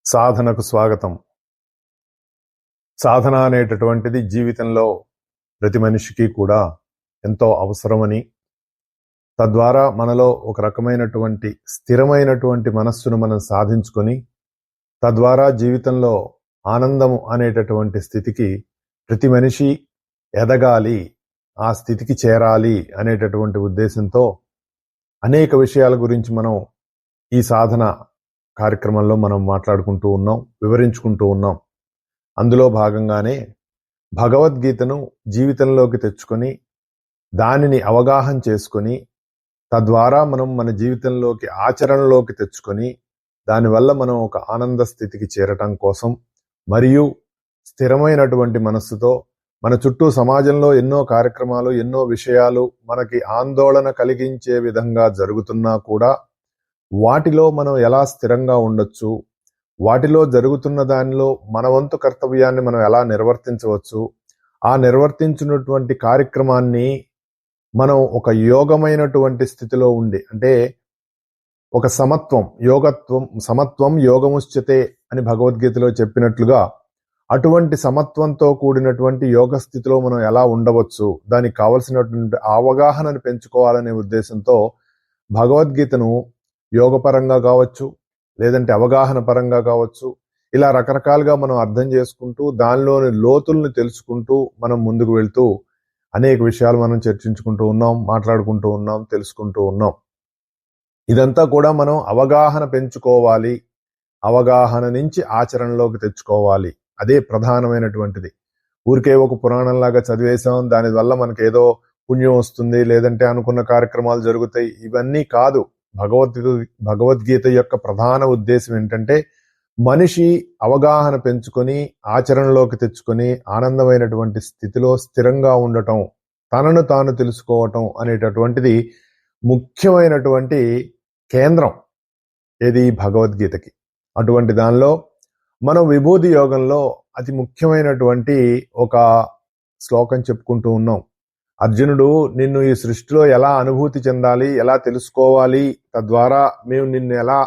సాధనకు స్వాగతం. సాధన అనేటటువంటిది జీవితంలో ప్రతి మనిషికి కూడా ఎంతో అవసరమని, తద్వారా మనలో ఒక రకమైనటువంటి స్థిరమైనటువంటి మనస్సును మనం సాధించుకొని, తద్వారా జీవితంలో ఆనందము అనేటటువంటి స్థితికి ప్రతి మనిషి ఎదగాలి, ఆ స్థితికి చేరాలి అనేటటువంటి ఉద్దేశంతో అనేక విషయాల గురించి మనం ఈ సాధన కార్యక్రమంలో మనం మాట్లాడుకుంటూ ఉన్నాం, వివరించుకుంటూ ఉన్నాం. అందులో భాగంగానే భగవద్గీతను జీవితంలోకి తెచ్చుకొని, దానిని అవగాహన చేసుకొని, తద్వారా మనం మన జీవితంలోకి ఆచరణలోకి తెచ్చుకొని, దానివల్ల మనం ఒక ఆనంద స్థితికి చేరటం కోసం, మరియు స్థిరమైనటువంటి మనస్సుతో మన చుట్టూ సమాజంలో ఎన్నో కార్యక్రమాలు, ఎన్నో విషయాలు మనకి ఆందోళన కలిగించే విధంగా జరుగుతున్నా కూడా వాటిలో మనం ఎలా స్థిరంగా ఉండొచ్చు, వాటిలో జరుగుతున్న దానిలో మన వంతు కర్తవ్యాన్ని మనం ఎలా నిర్వర్తించవచ్చు, ఆ నిర్వర్తించినటువంటి కార్యక్రమాన్ని మనం ఒక యోగమైనటువంటి స్థితిలో ఉండి, అంటే ఒక సమత్వం యోగముచ్యతే అని భగవద్గీతలో చెప్పినట్లుగా అటువంటి సమత్వంతో కూడినటువంటి యోగ స్థితిలో మనం ఎలా ఉండవచ్చు, దానికి కావలసినటువంటి అవగాహనను పెంచుకోవాలనే ఉద్దేశంతో భగవద్గీతను యోగపరంగా కావచ్చు, లేదంటే అవగాహన పరంగా కావచ్చు, ఇలా రకరకాలుగా మనం అర్థం చేసుకుంటూ దానిలోని లోతుల్ని తెలుసుకుంటూ మనం ముందుకు వెళ్తూ అనేక విషయాలు మనం చర్చించుకుంటూ ఉన్నాం, మాట్లాడుకుంటూ ఉన్నాం, తెలుసుకుంటూ ఉన్నాం. ఇదంతా కూడా మనం అవగాహన పెంచుకోవాలి, అవగాహన నుంచి ఆచరణలోకి తెచ్చుకోవాలి. అదే ప్రధానమైనటువంటిది. ఊరికే ఒక పురాణంలాగా చదివేశాం, దాని వల్ల మనకి ఏదో పుణ్యం వస్తుంది, లేదంటే అనుకున్న కార్యక్రమాలు జరుగుతాయి, ఇవన్నీ కాదు. భగవద్గీత యొక్క ప్రధాన ఉద్దేశం ఏంటంటే మనిషి అవగాహన పెంచుకొని ఆచరణలోకి తెచ్చుకొని ఆనందమైనటువంటి స్థితిలో స్థిరంగా ఉండటం, తనను తాను తెలుసుకోవటం అనేటటువంటిది ముఖ్యమైనటువంటి కేంద్రం ఏది భగవద్గీతకి. అటువంటి దానిలో మనం విభూతి యోగంలో అతి ముఖ్యమైనటువంటి ఒక శ్లోకం చెప్పుకుంటూ ఉన్నాం. అర్జునుడు, నిన్ను ఈ సృష్టిలో ఎలా అనుభూతి చెందాలి, ఎలా తెలుసుకోవాలి, తద్వారా మేము నిన్ను ఎలా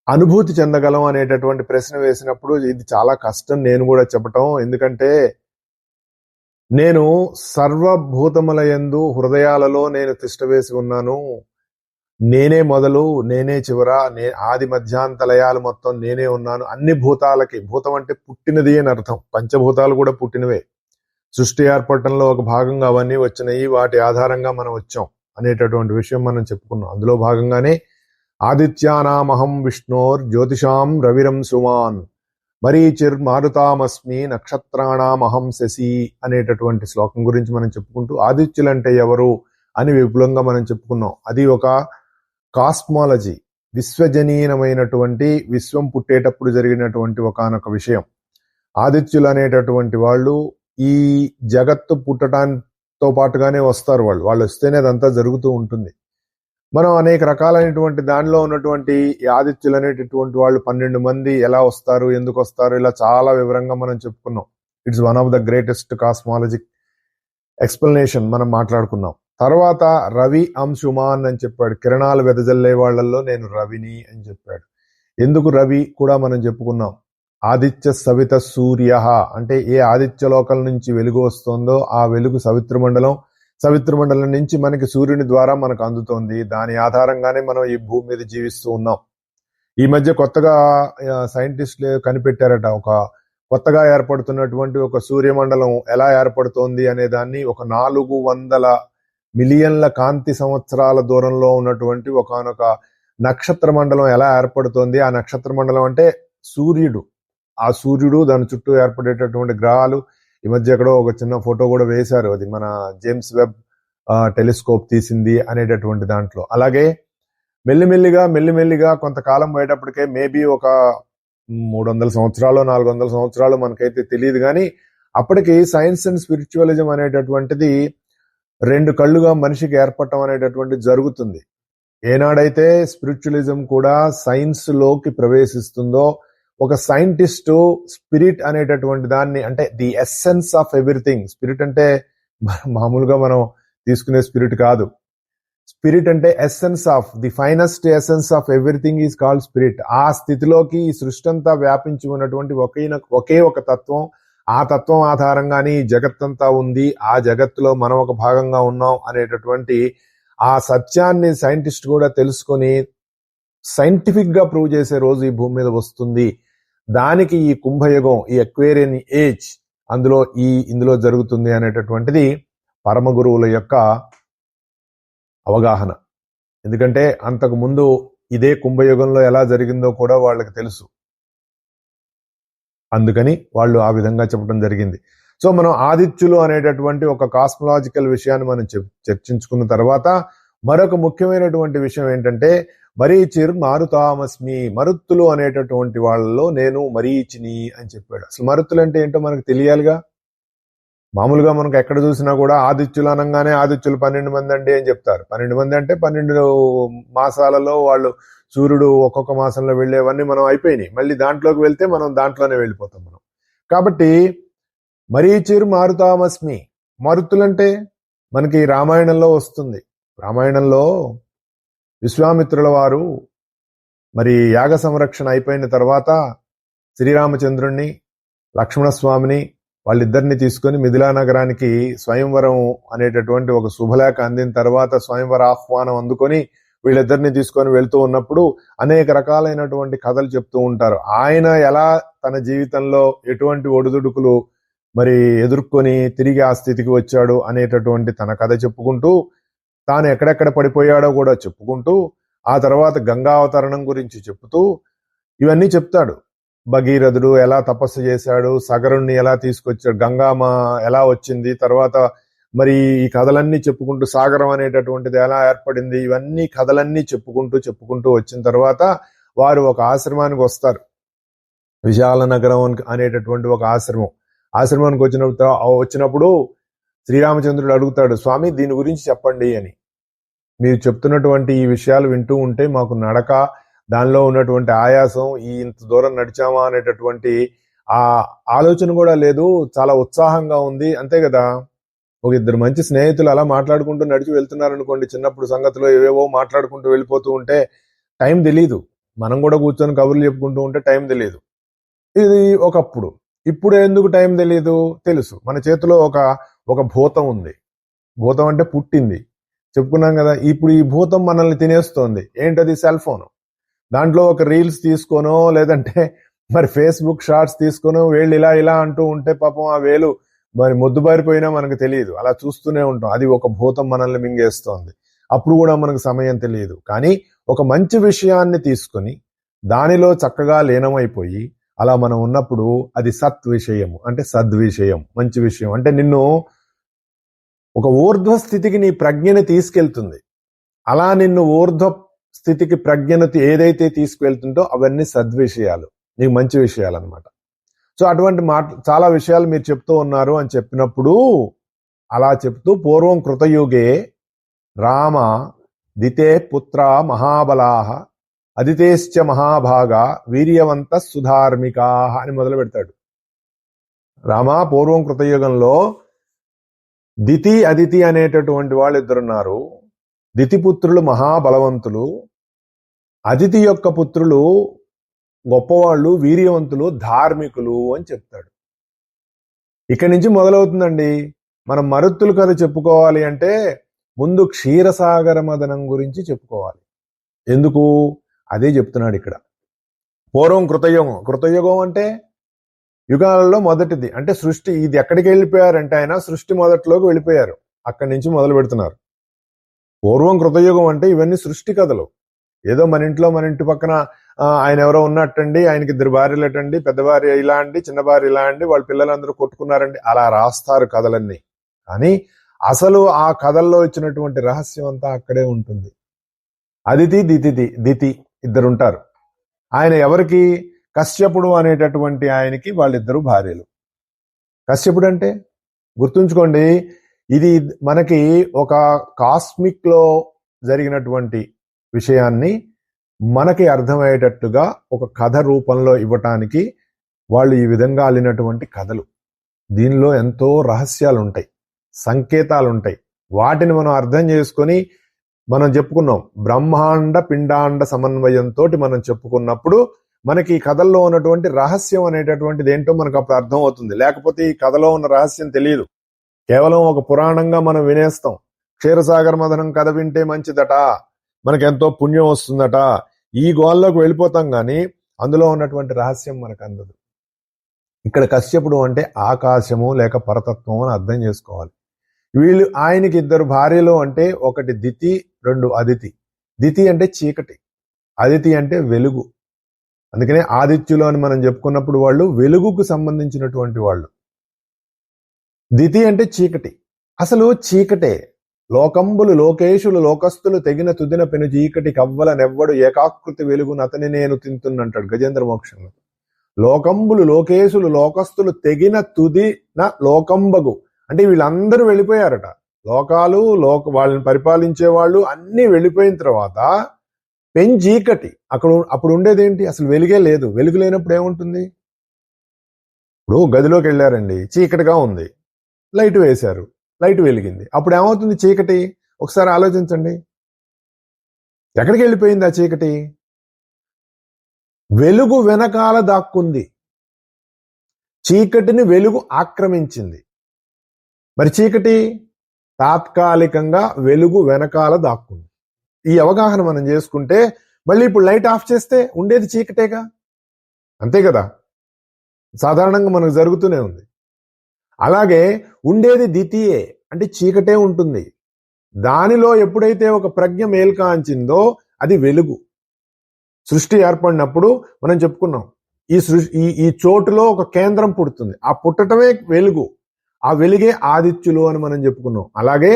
అనుభూతి చెందగలం అనేటటువంటి ప్రశ్న వేసినప్పుడు ఇది చాలా కష్టం నేను కూడా చెప్పటం. ఎందుకంటే నేను సర్వభూతములయందు హృదయాలలో నేను తిష్టవేసి ఉన్నాను, నేనే మొదలు, నేనే చివర, ఆది మధ్యాంతలయాలు మొత్తం నేనే ఉన్నాను. అన్ని భూతాలకి, భూతం అంటే పుట్టినది అని అర్థం, పంచభూతాలు కూడా పుట్టినవే. సృష్టి ఏర్పడటంలో ఒక భాగంగా అవన్నీ వచ్చినాయి, వాటి ఆధారంగా మనం వచ్చాం అనేటటువంటి విషయం మనం చెప్పుకున్నాం. అందులో భాగంగానే ఆదిత్యానామహం విష్ణోర్ జ్యోతిషాం రవిరం సుమాన్ మరీచిర్ మారుతామస్మి నక్షత్రాణామహం శశి అనేటటువంటి శ్లోకం గురించి మనం చెప్పుకుంటూ ఆదిత్యులంటే ఎవరు అని విపులంగా మనం చెప్పుకున్నాం. అది ఒక కాస్మాలజీ, విశ్వజనీనమైనటువంటి, విశ్వం పుట్టేటప్పుడు జరిగినటువంటి ఒకానొక విషయం. ఆదిత్యులు అనేటటువంటి వాళ్ళు ఈ జగత్తు పుట్టడంతో పాటుగానే వస్తారు. వాళ్ళు వస్తేనే అదంతా జరుగుతూ ఉంటుంది. మనం అనేక రకాలైనటువంటి దానిలో ఉన్నటువంటి ఆదిత్యులు అనేటటువంటి వాళ్ళు 12 మంది ఎలా వస్తారు, ఎందుకు వస్తారు, ఇలా చాలా వివరంగా మనం చెప్పుకున్నాం. It's one of the greatest cosmologic explanation మనం మాట్లాడుకున్నాం. తర్వాత రవి అంశుమాన్ అని చెప్పాడు, కిరణాలు వెదజల్లే వాళ్ళల్లో నేను రవిని అని చెప్పాడు. ఎందుకు రవి కూడా మనం చెప్పుకున్నాం. ఆదిత్య సవిత సూర్య అంటే ఏ ఆదిత్య లోకం నుంచి వెలుగు వస్తుందో ఆ వెలుగు సవిత్రమండలం నుంచి మనకి సూర్యుని ద్వారా మనకు అందుతోంది. దాని ఆధారంగానే మనం ఈ భూమి మీద జీవిస్తూ ఉన్నాం. ఈ మధ్య కొత్తగా సైంటిస్టులు కనిపెట్టారట, ఒక కొత్తగా ఏర్పడుతున్నటువంటి ఒక సూర్యమండలం ఎలా ఏర్పడుతోంది అనే దాన్ని, ఒక 400 మిలియన్ల కాంతి సంవత్సరాల దూరంలో ఉన్నటువంటి ఒకనొక నక్షత్ర మండలం ఎలా ఏర్పడుతోంది. ఆ నక్షత్ర మండలం అంటే సూర్యుడు, ఆ సూర్యుడు, దాని చుట్టూ ఏర్పడేటటువంటి గ్రహాలు. ఈ మధ్య ఎక్కడో ఒక చిన్న ఫోటో కూడా వేశారు, అది మన జేమ్స్ వెబ్ టెలిస్కోప్ తీసింది అనేటటువంటి దాంట్లో. అలాగే మెల్లిమెల్లిగా కొంతకాలం పోయేటప్పటికే మేబీ ఒక 300 సంవత్సరాలు 400 సంవత్సరాలు మనకైతే తెలియదు, కానీ అప్పటికి సైన్స్ అండ్ స్పిరిచువలిజం అనేటటువంటిది 2 కళ్ళుగా మనిషికి ఏర్పడటం అనేటటువంటిది జరుగుతుంది. ఏనాడైతే స్పిరిచువలిజం కూడా సైన్స్ లోకి ప్రవేశిస్తుందో, ఒక సైంటిస్టు స్పిరిట్ అనేటటువంటి దాన్ని, అంటే the essence of everything, spirit అంటే మామూలుగా మనం తీసుకునే స్పిరిట్ కాదు. స్పిరిట్ అంటే essence of the finest essence of everything is called spirit. ఆ స్థితిలోకి ఈ సృష్టి అంతా వ్యాపించి ఉన్నటువంటి ఒకే ఒక తత్వం, ఆ తత్వం ఆధారంగానే ఈ జగత్తంతా ఉంది, ఆ జగత్తులో మనం ఒక భాగంగా ఉన్నాం అనేటటువంటి ఆ సత్యాన్ని సైంటిస్ట్ కూడా తెలుసుకొని సైంటిఫిక్ గా ప్రూవ్ చేసే రోజు ఈ భూమి మీద వస్తుంది. దానికి ఈ కుంభయుగం, ఈ ఎక్వేరియన్ ఏజ్ ఇందులో జరుగుతుంది అనేటటువంటిది పరమ గురువుల యొక్క అవగాహన. ఎందుకంటే అంతకు ముందు ఇదే కుంభయుగంలో ఎలా జరిగిందో కూడా వాళ్ళకి తెలుసు, అందుకని వాళ్ళు ఆ విధంగా చెప్పడం జరిగింది. సో మనం ఆదిత్యులు అనేటటువంటి ఒక కాస్మలాజికల్ విషయాన్ని మనం చర్చించుకున్న తర్వాత మరొక ముఖ్యమైనటువంటి విషయం ఏంటంటే మరీచిర్ మారుతామస్మి, మరుత్తులు అనేటటువంటి వాళ్ళలో నేను మరీచిని అని చెప్పాడు. అసలు మరుత్తులు అంటే ఏంటో మనకు తెలియాలిగా. మామూలుగా మనకు ఎక్కడ చూసినా కూడా ఆదిత్యులు అనగానే ఆదిత్యులు 12 మంది అండి అని చెప్తారు. 12 మంది అంటే 12 మాసాలలో వాళ్ళు సూర్యుడు ఒక్కొక్క మాసంలో వెళ్ళేవన్నీ మనం అయిపోయినాయి. మళ్ళీ దాంట్లోకి వెళ్తే మనం దాంట్లోనే వెళ్ళిపోతాం మనం. కాబట్టి మరీచిర్ మారుతామస్మి, మరుత్తులంటే మనకి రామాయణంలో వస్తుంది. రామాయణంలో విశ్వామిత్రుల వారు మరి యాగ సంరక్షణ అయిపోయిన తర్వాత శ్రీరామచంద్రుణ్ణి, లక్ష్మణస్వామిని వాళ్ళిద్దరిని తీసుకొని మిథిలా నగరానికి స్వయంవరం అనేటటువంటి ఒక శుభలేఖ అందిన తర్వాత స్వయంవర ఆహ్వానం అందుకొని వీళ్ళిద్దరిని తీసుకొని వెళ్తూ ఉన్నప్పుడు అనేక రకాలైనటువంటి కథలు చెప్తూ ఉంటారు. ఆయన ఎలా తన జీవితంలో ఎటువంటి ఒడిదుడుకులు మరి ఎదుర్కొని తిరిగి ఆ స్థితికి వచ్చాడు అనేటటువంటి తన కథ చెప్పుకుంటూ, తాను ఎక్కడెక్కడ పడిపోయాడో కూడా చెప్పుకుంటూ, ఆ తర్వాత గంగా అవతరణం గురించి చెప్తూ ఇవన్నీ చెప్తాడు. భగీరథుడు ఎలా తపస్సు చేశాడు, సగరుణ్ణి ఎలా తీసుకొచ్చాడు, గంగామ ఎలా వచ్చింది, తర్వాత మరి ఈ కథలన్నీ చెప్పుకుంటూ సాగరం అనేటటువంటిది ఎలా ఏర్పడింది, ఇవన్నీ కథలన్నీ చెప్పుకుంటూ వచ్చిన తర్వాత వారు ఒక ఆశ్రమానికి వస్తారు. విశాల నగరం అనేటటువంటి ఒక ఆశ్రమానికి వచ్చినప్పుడు శ్రీరామచంద్రుడు అడుగుతాడు, స్వామి దీని గురించి చెప్పండి అని. మీరు చెప్తున్నటువంటి ఈ విషయాలు వింటూ ఉంటే మాకు నడక, దానిలో ఉన్నటువంటి ఆయాసం, ఇంత దూరం నడిచామా అనేటటువంటి ఆ ఆలోచన కూడా లేదు, చాలా ఉత్సాహంగా ఉంది. అంతే కదా, ఒక ఇద్దరు మంచి స్నేహితులు అలా మాట్లాడుకుంటూ నడిచి వెళ్తున్నారనుకోండి, చిన్నప్పుడు సంగతిలో ఏవేవో మాట్లాడుకుంటూ వెళ్ళిపోతూ ఉంటే టైం తెలీదు. మనం కూడా కూర్చొని కబుర్లు చెప్పుకుంటూ ఉంటే టైం తెలియదు. ఇది ఒకప్పుడు. ఇప్పుడు ఎందుకు టైం తెలియదు? తెలుసు. మన చేతిలో ఒక భూతం ఉంది. భూతం అంటే పుట్టింది, చెప్పుకున్నాం కదా. ఇప్పుడు ఈ భూతం మనల్ని తినేస్తోంది. ఏంటది? Cell phone. దాంట్లో ఒక రీల్స్ తీసుకోనో లేదంటే మరి ఫేస్బుక్ షార్ట్స్ తీసుకోనో వేళ్ళు ఇలా అంటూ ఉంటే పాపం ఆ వేలు మరి మొద్దుబారిపోయినా మనకు తెలియదు, అలా చూస్తూనే ఉంటాం. అది ఒక భూతం మనల్ని మింగేస్తోంది. అప్పుడు కూడా మనకు సమయం తెలియదు. కానీ ఒక మంచి విషయాన్ని తీసుకొని దానిలో చక్కగా లీనమైపోయి అలా మనం ఉన్నప్పుడు అది సత్ విషయం, అంటే సద్విషయం, మంచి విషయం. అంటే నిన్ను ఒక ఊర్ధ్వ స్థితికి నీ ప్రజ్ఞని తీసుకెళ్తుంది. అలా నిన్ను ఊర్ధ్వ స్థితికి ప్రజ్ఞను ఏదైతే తీసుకువెళ్తుంటో అవన్నీ సద్విషయాలు, నీకు మంచి విషయాలు అనమాట. సో అటువంటి చాలా విషయాలు మీరు చెప్తూ ఉన్నారు అని చెప్పినప్పుడు అలా చెప్తూ పూర్వం కృతయుగే రామ దితే పుత్ర మహాబలాహ అదితేశ్చ మహాభాగా వీర్యవంత సుధార్మికా అని మొదలు పెడతాడు. రామ పూర్వం కృతయుగంలో దితి అదితి అనేటటువంటి వాళ్ళు ఇద్దరున్నారు. దితి పుత్రులు మహాబలవంతులు, అదితి యొక్క పుత్రులు గొప్పవాళ్ళు, వీర్యవంతులు, ధార్మికులు అని చెప్తాడు. ఇక్కడి నుంచి మొదలవుతుందండి. మనం మరుత్తుల కథ చెప్పుకోవాలి అంటే ముందు క్షీరసాగర మదనం గురించి చెప్పుకోవాలి. ఎందుకు? అదే చెప్తున్నాడు ఇక్కడ. పూర్వం కృతయుగం అంటే యుగాలలో మొదటిది, అంటే సృష్టి. ఇది ఎక్కడికి వెళ్ళిపోయారంటే ఆయన సృష్టి మొదట్లోకి వెళ్ళిపోయారు, అక్కడి నుంచి మొదలు పెడుతున్నారు. పూర్వం కృతయుగం అంటే ఇవన్నీ సృష్టి కథలు. ఏదో మన ఇంటి పక్కన ఆయన ఎవరో ఉన్నట్టండి, ఆయనకి 2 భార్యలటండి, పెద్ద భార్య ఇలా అండి, చిన్న భార్య ఇలా అండి, వాళ్ళ పిల్లలందరూ కొట్టుకున్నారండి, అలా రాస్తారు కథలన్నీ. కానీ అసలు ఆ కథల్లో ఇచ్చినటువంటి రహస్యం అంతా అక్కడే ఉంటుంది. అదితి దితి ఇద్దరుంటారు. ఆయన ఎవరికి? కశ్యపుడు అనేటటువంటి ఆయనకి వాళ్ళిద్దరు భార్యలు. కశ్యపుడు అంటే గుర్తుంచుకోండి, ఇది మనకి ఒక కాస్మిక్ లో జరిగినటువంటి విషయాన్ని మనకి అర్థమయ్యేటట్టుగా ఒక కథ రూపంలో ఇవ్వటానికి వాళ్ళు ఈ విధంగా అల్లినటువంటి కథలు. దీనిలో ఎంతో రహస్యాలు ఉంటాయి, సంకేతాలు ఉంటాయి. వాటిని మనం అర్థం చేసుకొని మనం చెప్పుకున్నాం బ్రహ్మాండ పిండాండ సమన్వయంతో మనం చెప్పుకున్నప్పుడు మనకి ఈ కథల్లో ఉన్నటువంటి రహస్యం అనేటటువంటిది ఏంటో మనకు అప్పుడు అర్థం అవుతుంది. లేకపోతే ఈ కథలో ఉన్న రహస్యం తెలియదు. కేవలం ఒక పురాణంగా మనం వినేస్తాం. క్షీరసాగర మథనం కథ వింటే మంచిదట, మనకెంతో పుణ్యం వస్తుందట, ఈ గోల్లోకి వెళ్ళిపోతాం కానీ అందులో ఉన్నటువంటి రహస్యం మనకు అందదు. ఇక్కడ కశ్యపుడు అంటే ఆకాశము లేక పరతత్వం అని అర్థం చేసుకోవాలి. వీళ్ళు ఆయనకి 2 భార్యలు అంటే ఒకటి దితి, 2 అదితి. దితి అంటే చీకటి, అదితి అంటే వెలుగు. అందుకనే ఆదిత్యులు అని మనం చెప్పుకున్నప్పుడు వాళ్ళు వెలుగుకు సంబంధించినటువంటి వాళ్ళు. దితి అంటే చీకటి. అసలు చీకటే లోకంబులు లోకేశులు లోకస్తులు తెగిన తుదిన పెను చీకటి కవ్వల నెవ్వడు ఏకాకృతి వెలుగును అతని నేను తింటున్నంటాడు గజేంద్ర మోక్షంలో. లోకంబులు లోకేశులు లోకస్తులు తెగిన తుదిన లోకంబగు అంటే వీళ్ళందరూ వెళ్ళిపోయారట. లోకాలు వాళ్ళని పరిపాలించే వాళ్ళు అన్నీ వెళ్ళిపోయిన తర్వాత పెంచీకటి అప్పుడు ఉండేదేంటి? అసలు వెలుగే లేదు. వెలుగు లేనప్పుడు ఏముంటుంది? ఇప్పుడు గదిలోకి వెళ్ళారండి, చీకటిగా ఉంది, లైట్ వేశారు, లైట్ వెలిగింది, అప్పుడు ఏమవుతుంది? చీకటి. ఒకసారి ఆలోచించండి, ఎక్కడికి వెళ్ళిపోయింది ఆ చీకటి? వెలుగు వెనకాల దాక్కుంది. చీకటిని వెలుగు ఆక్రమించింది. మరి చీకటి తాత్కాలికంగా వెలుగు వెనకాల దాక్కుంది. ఈ అవగాహన మనం చేసుకుంటే మళ్ళీ ఇప్పుడు లైట్ ఆఫ్ చేస్తే ఉండేది చీకటేగా, అంతే కదా? సాధారణంగా మనకు జరుగుతూనే ఉంది. అలాగే ఉండేది ద్వితీయే అంటే చీకటే ఉంటుంది. దానిలో ఎప్పుడైతే ఒక ప్రజ్ఞ మేల్కాంచిందో అది వెలుగు. సృష్టి ఏర్పడినప్పుడు మనం చెప్పుకున్నాం, ఈ చోటులో ఒక కేంద్రం పుడుతుంది. ఆ పుట్టటమే వెలుగు. ఆ వెలుగే ఆదిత్యులు అని మనం చెప్పుకున్నాం. అలాగే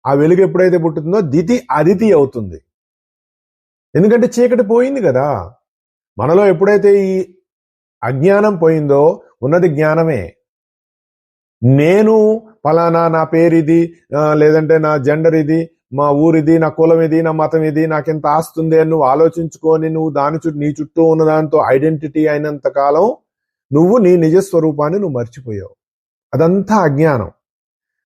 ఆ వెలుగు ఎప్పుడైతే పుట్టుతుందో దితి అదితి అవుతుంది. ఎందుకంటే చీకటి పోయింది కదా. మనలో ఎప్పుడైతే ఈ అజ్ఞానం పోయిందో ఉన్నది జ్ఞానమే. నేను ఫలానా, నా పేరు ఇది, లేదంటే నా జెండర్ ఇది, మా ఊరిది, నా కులం ఇది, నా మతం ఇది, నాకెంత ఆస్తుంది అని నువ్వు ఆలోచించుకొని నువ్వు నీ చుట్టూ ఉన్న దాంతో ఐడెంటిటీ అయినంత కాలం నువ్వు నీ నిజస్వరూపాన్ని నువ్వు మర్చిపోయావు. అదంతా అజ్ఞానం.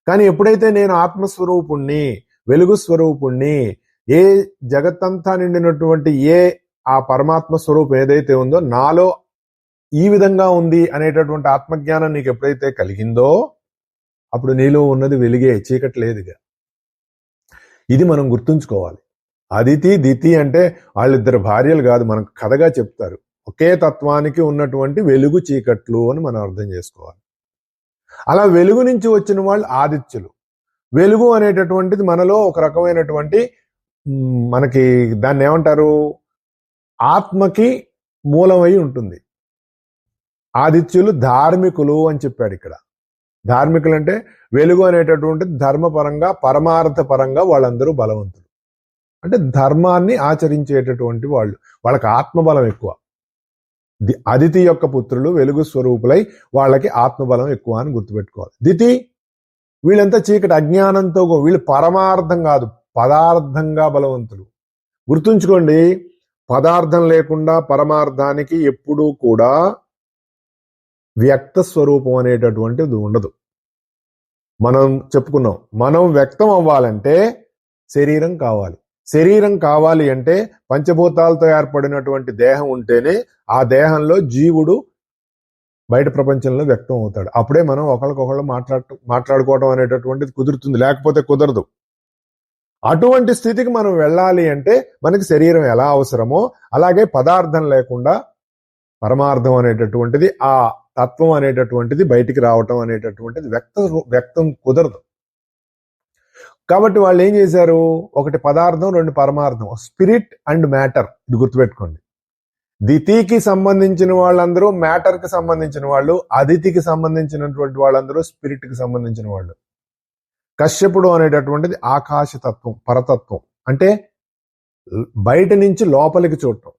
కానీ ఎప్పుడైతే నేను ఆత్మస్వరూపుణ్ణి, వెలుగు స్వరూపుణ్ణి, ఏ జగత్తంతా నిండినటువంటి ఆ పరమాత్మ స్వరూపం ఏదైతే ఉందో నాలో ఈ విధంగా ఉంది అనేటటువంటి ఆత్మజ్ఞానం నీకు ఎప్పుడైతే కలిగిందో అప్పుడు నీలో ఉన్నది వెలిగే, చీకటి లేదుగా. ఇది మనం గుర్తుంచుకోవాలి. అదితి దితి అంటే వాళ్ళిద్దరు భార్యలు కాదు, మనకు కథగా చెప్తారు. ఒకే తత్వానికి ఉన్నటువంటి వెలుగు చీకట్లు అని మనం అర్థం చేసుకోవాలి. అలా వెలుగు నుంచి వచ్చిన వాళ్ళు ఆదిత్యులు. వెలుగు అనేటటువంటిది మనలో ఒక రకమైనటువంటి మనకి దాన్ని ఏమంటారు, ఆత్మకి మూలమై ఉంటుంది. ఆదిత్యులు ధార్మికులు అని చెప్పాడు ఇక్కడ. ధార్మికులు అంటే వెలుగు అనేటటువంటిది ధర్మపరంగా పరమార్థ పరంగా వాళ్ళందరూ బలవంతులు. అంటే ధర్మాన్ని ఆచరించేటటువంటి వాళ్ళు, వాళ్ళకి ఆత్మబలం ఎక్కువ. అదితి యొక్క పుత్రులు వెలుగు స్వరూపులై వాళ్ళకి ఆత్మబలం ఎక్కువ అని గుర్తుపెట్టుకోవాలి. దితి వీళ్ళంతా చీకటి అజ్ఞానంతో, వీళ్ళు పరమార్థం కాదు పదార్థంగా బలవంతులు. గుర్తుంచుకోండి, పదార్థం లేకుండా పరమార్థానికి ఎప్పుడూ కూడా వ్యక్త స్వరూపం అనేటటువంటిది ఉండదు. మనం చెప్పుకున్నాం, మనం వ్యక్తం అవ్వాలంటే శరీరం కావాలి. శరీరం కావాలి అంటే పంచభూతాలతో ఏర్పడినటువంటి దేహం ఉంటేనే ఆ దేహంలో జీవుడు బయట ప్రపంచంలో వ్యక్తం అవుతాడు. అప్పుడే మనం ఒకరికొకళ్ళు మాట్లాడుకోవడం అనేటటువంటిది కుదురుతుంది, లేకపోతే కుదరదు. అటువంటి స్థితికి మనం వెళ్ళాలి అంటే మనకి శరీరం ఎలా అవసరమో అలాగే పదార్థం లేకుండా పరమార్థం అనేటటువంటిది, ఆ తత్వం అనేటటువంటిది బయటికి రావటం అనేటటువంటిది వ్యక్తం కుదరదు. కాబట్టి వాళ్ళు ఏం చేశారు, ఒకటి పదార్థం, 2 పరమార్థం, స్పిరిట్ అండ్ మ్యాటర్. ఇది గుర్తుపెట్టుకోండి. దితికి సంబంధించిన వాళ్ళందరూ మ్యాటర్కి సంబంధించిన వాళ్ళు, అదితికి సంబంధించినటువంటి వాళ్ళందరూ స్పిరిట్కి సంబంధించిన వాళ్ళు. కశ్యపుడు అనేటటువంటిది ఆకాశతత్వం, పరతత్వం. అంటే బయట నుంచి లోపలికి చూడటం.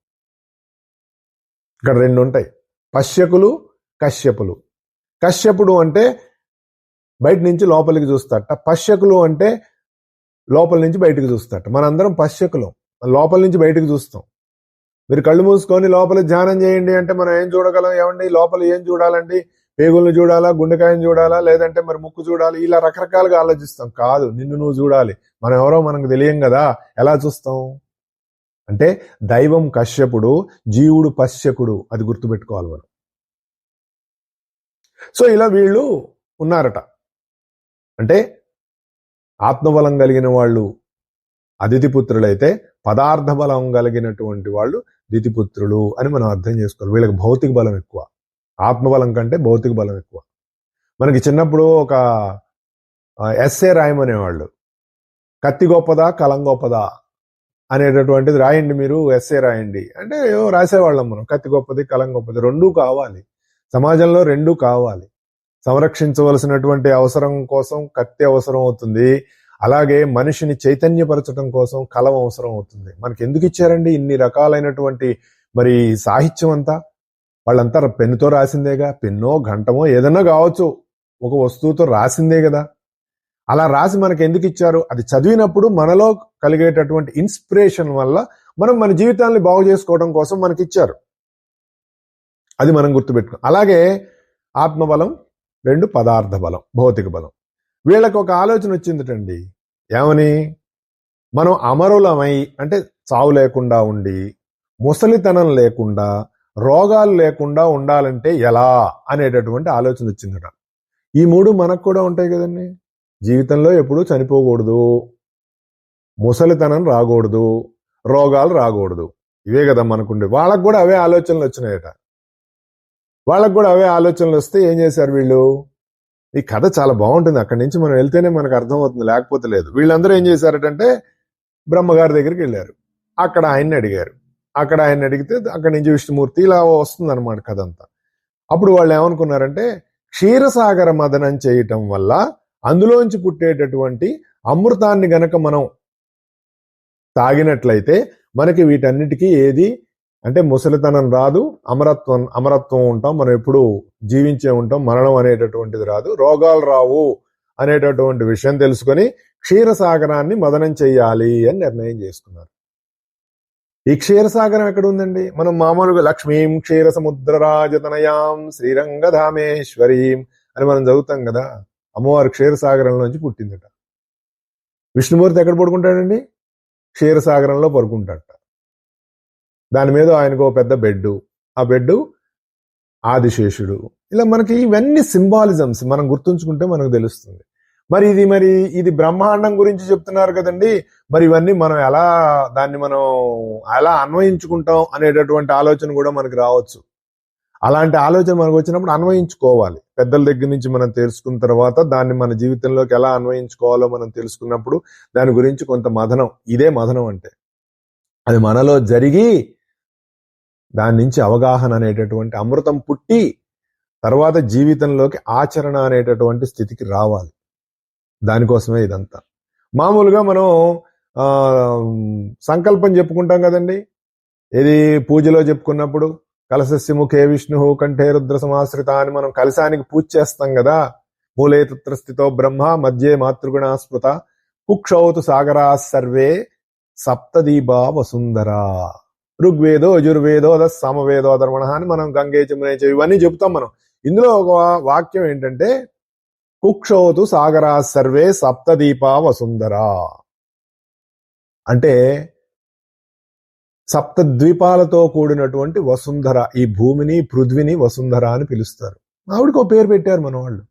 ఇక్కడ 2 ఉంటాయి, పశ్యకులు, కశ్యపులు. కశ్యపుడు అంటే బయట నుంచి లోపలికి చూస్తాట, పశ్యకులు అంటే లోపల నుంచి బయటకు చూస్తాట. మనందరం పశ్యకులం, లోపల నుంచి బయటకు చూస్తాం. మీరు కళ్ళు మూసుకొని లోపల ధ్యానం చేయండి అంటే మనం ఏం చూడగలం? ఏమండి లోపల ఏం చూడాలండి? పేగులను చూడాలా, గుండెకాయని చూడాలా, లేదంటే మరి ముక్కు చూడాలి, ఇలా రకరకాలుగా ఆలోచిస్తాం. కాదు, నిన్ను నువ్వు చూడాలి. మనం ఎవరో మనకు తెలియం కదా, ఎలా చూస్తాం అంటే దైవం కశ్యపుడు, జీవుడు పశ్యకుడు, అది గుర్తుపెట్టుకోవాలి మనం. సో ఇలా వీళ్ళు ఉన్నారట. అంటే ఆత్మబలం కలిగిన వాళ్ళు అదితిపుత్రులైతే పదార్థ బలం కలిగినటువంటి వాళ్ళు దితిపుత్రులు అని మనం అర్థం చేసుకోవాలి. వీళ్ళకి భౌతిక బలం ఎక్కువ, ఆత్మబలం కంటే భౌతిక బలం ఎక్కువ. మనకి చిన్నప్పుడు ఒక ఎస్సే రాయమనేవాళ్ళు, కత్తి గొప్పదా కలం గొప్పదా అనేటటువంటిది రాయండి, మీరు ఎస్సే రాయండి అంటే రాసేవాళ్ళం మనం. కత్తి గొప్పది కలం గొప్పది, రెండూ కావాలి సమాజంలో, రెండూ కావాలి. సంరక్షించవలసినటువంటి అవసరం కోసం కత్తి అవసరం అవుతుంది, అలాగే మనిషిని చైతన్యపరచడం కోసం కలం అవసరం అవుతుంది. మనకి ఎందుకు ఇచ్చారండి ఇన్ని రకాలైనటువంటి మరి సాహిత్యం అంతా? వాళ్ళంతా పెన్నుతో రాసిందేగా, పెన్నో గంటమో ఏదన్నా కావచ్చు, ఒక వస్తువుతో రాసిందే కదా. అలా రాసి మనకి ఎందుకు ఇచ్చారు? అది చదివినప్పుడు మనలో కలిగేటటువంటి ఇన్స్పిరేషన్ వల్ల మనం మన జీవితాన్ని బాగు చేసుకోవడం కోసం మనకి ఇచ్చారు. అది మనం గుర్తుపెట్టుకో. అలాగే ఆత్మబలం, రెండు పదార్థ బలం, భౌతిక బలం. వీళ్ళకి ఒక ఆలోచన వచ్చిందటండి, ఏమని? మనం అమరులమై అంటే చావు లేకుండా ఉండి, ముసలితనం లేకుండా, రోగాలు లేకుండా ఉండాలంటే ఎలా అనేటటువంటి ఆలోచన వచ్చిందట. ఈ మూడు మనకు కూడా ఉంటాయి కదండి. జీవితంలో ఎప్పుడూ చనిపోకూడదు, ముసలితనం రాకూడదు, రోగాలు రాకూడదు, ఇవే కదా మనకుండే. వాళ్ళకు కూడా అవే ఆలోచనలు వచ్చినాయట. వాళ్ళకు కూడా అవే ఆలోచనలు వస్తే ఏం చేశారు వీళ్ళు? ఈ కథ చాలా బాగుంటుంది, అక్కడి నుంచి మనం వెళ్తేనే మనకు అర్థమవుతుంది, లేకపోతే లేదు. వీళ్ళందరూ ఏం చేశారటంటే బ్రహ్మగారి దగ్గరికి వెళ్ళారు, అక్కడ ఆయన్ని అడిగారు. అక్కడ ఆయన్ని అడిగితే అక్కడి నుంచి విష్ణుమూర్తి, ఇలా వస్తుంది అనమాట కథ అంతా. అప్పుడు వాళ్ళు ఏమనుకున్నారంటే క్షీరసాగర మదనం చేయటం వల్ల అందులోంచి పుట్టేటటువంటి అమృతాన్ని గనక మనం తాగినట్లయితే మనకి వీటన్నిటికీ ఏది అంటే ముసలితనం రాదు, అమరత్వం ఉంటాం, మనం ఎప్పుడు జీవించే ఉంటాం, మరణం అనేటటువంటిది రాదు, రోగాలు రావు అనేటటువంటి విషయం తెలుసుకొని క్షీరసాగరాన్ని మదనం చెయ్యాలి అని నిర్ణయం చేసుకున్నారు. ఈ క్షీరసాగరం ఎక్కడ ఉందండి? మనం మామూలుగా లక్ష్మీం క్షీర సముద్రరాజతనయాం శ్రీరంగధామేశ్వరీం అని మనం చదువుతాం కదా. అమ్మవారు క్షీరసాగరంలోంచి పుట్టిందట. విష్ణుమూర్తి ఎక్కడ పడుకుంటాడండి? క్షీరసాగరంలో పడుకుంటాడట. దాని మీద ఆయనకు పెద్ద బెడ్డు, ఆ బెడ్డు ఆదిశేషుడు. ఇలా మనకి ఇవన్నీ సింబాలిజమ్స్ మనం గుర్తుంచుకుంటే మనకు తెలుస్తుంది. మరి ఇది బ్రహ్మాండం గురించి చెప్తున్నారు కదండి, మరి ఇవన్నీ మనం ఎలా అన్వయించుకుంటాం అనేటటువంటి ఆలోచన కూడా మనకి రావచ్చు. అలాంటి ఆలోచన మనకు వచ్చినప్పుడు అన్వయించుకోవాలి. పెద్దల దగ్గర నుంచి మనం తెలుసుకున్న తర్వాత దాన్ని మన జీవితంలోకి ఎలా అన్వయించుకోవాలో మనం తెలుసుకున్నప్పుడు దాని గురించి కొంత మథనం, ఇదే మథనం అంటే. అది మనలో జరిగి దాని నుంచి అవగాహన అనేటటువంటి అమృతం పుట్టి తర్వాత జీవితంలోకి ఆచరణ అనేటటువంటి స్థితికి రావాలి. దానికోసమే ఇదంతా. మామూలుగా మనం సంకల్పం చెప్పుకుంటాం కదండి, ఇది పూజలో చెప్పుకున్నప్పుడు కలశస్య ముఖే విష్ణు కంఠే రుద్ర సమాశ్రిత అని మనం కలశానికి పూజ చేస్తాం కదా. మూలే తత్ర స్థితో బ్రహ్మ మధ్యే మాతృగుణ స్మృత కుక్షౌతు సాగరా సర్వే సప్తదీపా వసుంధరా. ఋగ్వేదో యజుర్వేదో సామవేదో ధర్మణ అని మనం గంగే జమునే ఇవన్నీ చెప్తాం మనం. ఇందులో ఒక వాక్యం ఏంటంటే కుక్షౌతు సాగరా సర్వే సప్తదీపా వసుంధరా అంటే సప్తద్వీపాలతో కూడినటువంటి వసుంధర. ఈ భూమిని పృథ్వీని వసుంధర అని పిలుస్తారు. ఆవిడకి ఒక పేరు పెట్టారు మన వాళ్ళు.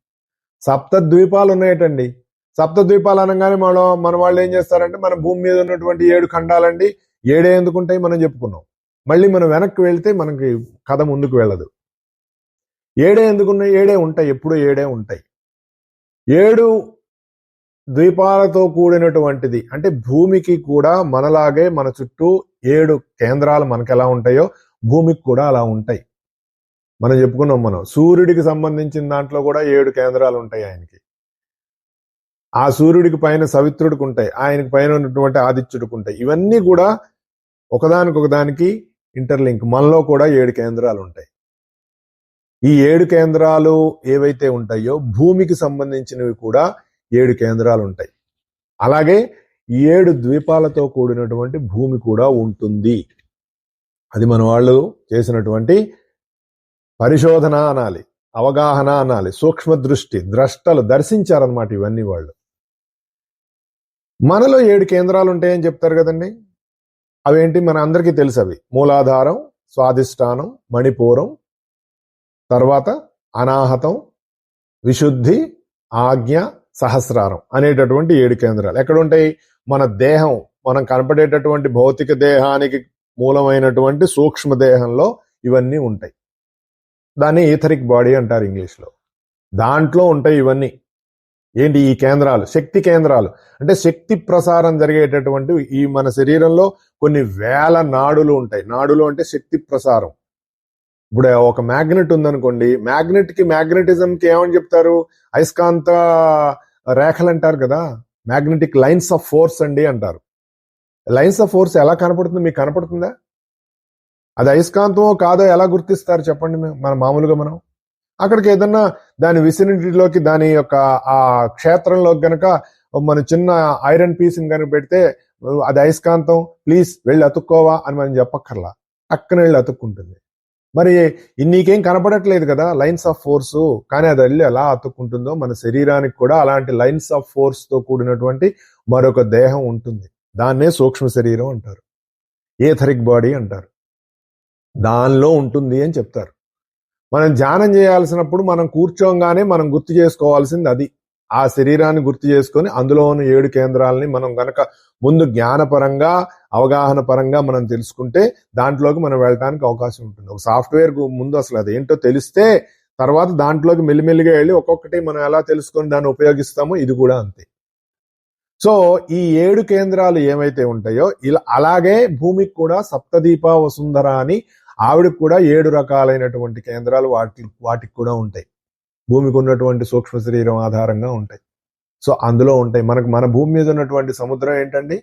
సప్తద్వీపాలు ఉన్నాయటండి. సప్తద్వీపాలు అనగానే మన వాళ్ళు ఏం చేస్తారంటే మన భూమి మీద ఉన్నటువంటి 7 ఖండాలండి, 7 ఎందుకుంటాయి మనం చెప్పుకున్నాం. మళ్ళీ మనం వెనక్కి వెళ్తే మనకి కథ ముందుకు వెళ్ళదు. 7 ఎందుకున్నాయి? 7 ఉంటాయి, ఎప్పుడు 7 ఉంటాయి. 7 ద్వీపాలతో కూడినటువంటిది అంటే భూమికి కూడా మనలాగే మన చుట్టూ 7 కేంద్రాలు మనకు ఎలా ఉంటాయో భూమికి కూడా అలా ఉంటాయి. మనం చెప్పుకున్నాం, మనం సూర్యుడికి సంబంధించిన దాంట్లో కూడా 7 కేంద్రాలు ఉంటాయి ఆయనకి. ఆ సూర్యుడికి పైన సవిత్రుడికి ఉంటాయి, ఆయనకి పైన ఉన్నటువంటి ఆదిత్యుడికి ఉంటాయి. ఇవన్నీ కూడా ఒకదానికి ఇంటర్లింక్. మనలో కూడా 7 కేంద్రాలు ఉంటాయి. ఈ 7 కేంద్రాలు ఏవైతే ఉంటాయో భూమికి సంబంధించినవి కూడా 7 కేంద్రాలు ఉంటాయి. అలాగే 7 ద్వీపాలతో కూడినటువంటి భూమి కూడా ఉంటుంది. అది మన వాళ్ళు చేసినటువంటి పరిశోధన అనాలి. అవగాహన అనాలి, సూక్ష్మ దృష్టి, ద్రష్టలు దర్శించారనమాట ఇవన్నీ వాళ్ళు. మనలో 7 కేంద్రాలు ఉంటాయని చెప్తారు కదండి. అవేంటి మన అందరికీ తెలుసు. అవి మూలాధారం, స్వాధిష్టానం, మణిపూరం, తర్వాత అనాహతం, విశుద్ధి, ఆజ్ఞ, సహస్రారం అనేటటువంటి 7 కేంద్రాలు ఎక్కడుంటాయి? మన దేహం, మనం కనపడేటటువంటి భౌతిక దేహానికి మూలమైనటువంటి సూక్ష్మ దేహంలో ఇవన్నీ ఉంటాయి. దాన్ని ఈథరిక్ బాడీ అంటారు ఇంగ్లీష్లో. దాంట్లో ఉంటాయి ఇవన్నీ. ఏంటి ఈ కేంద్రాలు? శక్తి కేంద్రాలు. అంటే శక్తి ప్రసారం జరిగేటటువంటి ఈ మన శరీరంలో కొన్ని వేల నాడులు ఉంటాయి. నాడులు అంటే శక్తి ప్రసారం. ఇప్పుడు ఒక మ్యాగ్నెట్ ఉందనుకోండి, మ్యాగ్నెటిజంకి ఏమని చెప్తారు? అయస్కాంత రేఖలు అంటారు కదా, మ్యాగ్నెటిక్ లైన్స్ ఆఫ్ ఫోర్స్ అండి అంటారు. లైన్స్ ఆఫ్ ఫోర్స్ ఎలా కనపడుతుంది? మీకు కనపడుతుందా? అది అయస్కాంతమో కాదో ఎలా గుర్తిస్తారు చెప్పండి? మామూలుగా మనం అక్కడికి ఏదన్నా దాని విసినిటీలోకి, దాని యొక్క ఆ క్షేత్రంలోకి గనక మన చిన్న ఐరన్ పీస్ని కనుక పెడితే అది అయస్కాంతం, ప్లీజ్ వెళ్ళి అతుక్కోవా అని మనం చెప్పక్కర్లా, అక్కన వెళ్ళి అతుక్కుంటుంది. మరి నీకేం కనపడట్లేదు కదా లైన్స్ ఆఫ్ ఫోర్స్, కానీ అది వెళ్ళి ఎలా అతుక్కుంటుందో మన శరీరానికి కూడా అలాంటి లైన్స్ ఆఫ్ ఫోర్స్ తో కూడినటువంటి మరొక దేహం ఉంటుంది. దాన్నే సూక్ష్మ శరీరం అంటారు, ఏథరిక్ బాడీ అంటారు. దానిలో ఉంటుంది అని చెప్తారు. మనం ధ్యానం చేయాల్సినప్పుడు మనం కూర్చోగానే మనం గుర్తు చేసుకోవాల్సింది అది. ఆ శరీరాన్ని గుర్తు చేసుకొని అందులో ఉన్న 7 కేంద్రాలని మనం గనక ముందు జ్ఞానపరంగా, అవగాహన పరంగా మనం తెలుసుకుంటే దాంట్లోకి మనం వెళ్ళడానికి అవకాశం ఉంటుంది. ఒక సాఫ్ట్వేర్ ముందు అసలు అదేంటో తెలిస్తే తర్వాత దాంట్లోకి మెల్లిమెల్లిగా వెళ్ళి ఒక్కొక్కటి మనం ఎలా తెలుసుకొని దాన్ని ఉపయోగిస్తామో ఇది కూడా అంతే. సో ఈ 7 కేంద్రాలు ఏమైతే ఉంటాయో ఇలా అలాగే భూమికి కూడా సప్తదీప వసుంధర అని ఆవిడకి కూడా 7 రకాలైనటువంటి కేంద్రాలు వాటికి కూడా ఉంటాయి. భూమికి ఉన్నటువంటి సూక్ష్మ శరీరం ఆధారంగా ఉంటాయి. సో అందులో ఉంటాయి. మన భూమి మీద ఉన్నటువంటి సముద్రం ఏంటండి?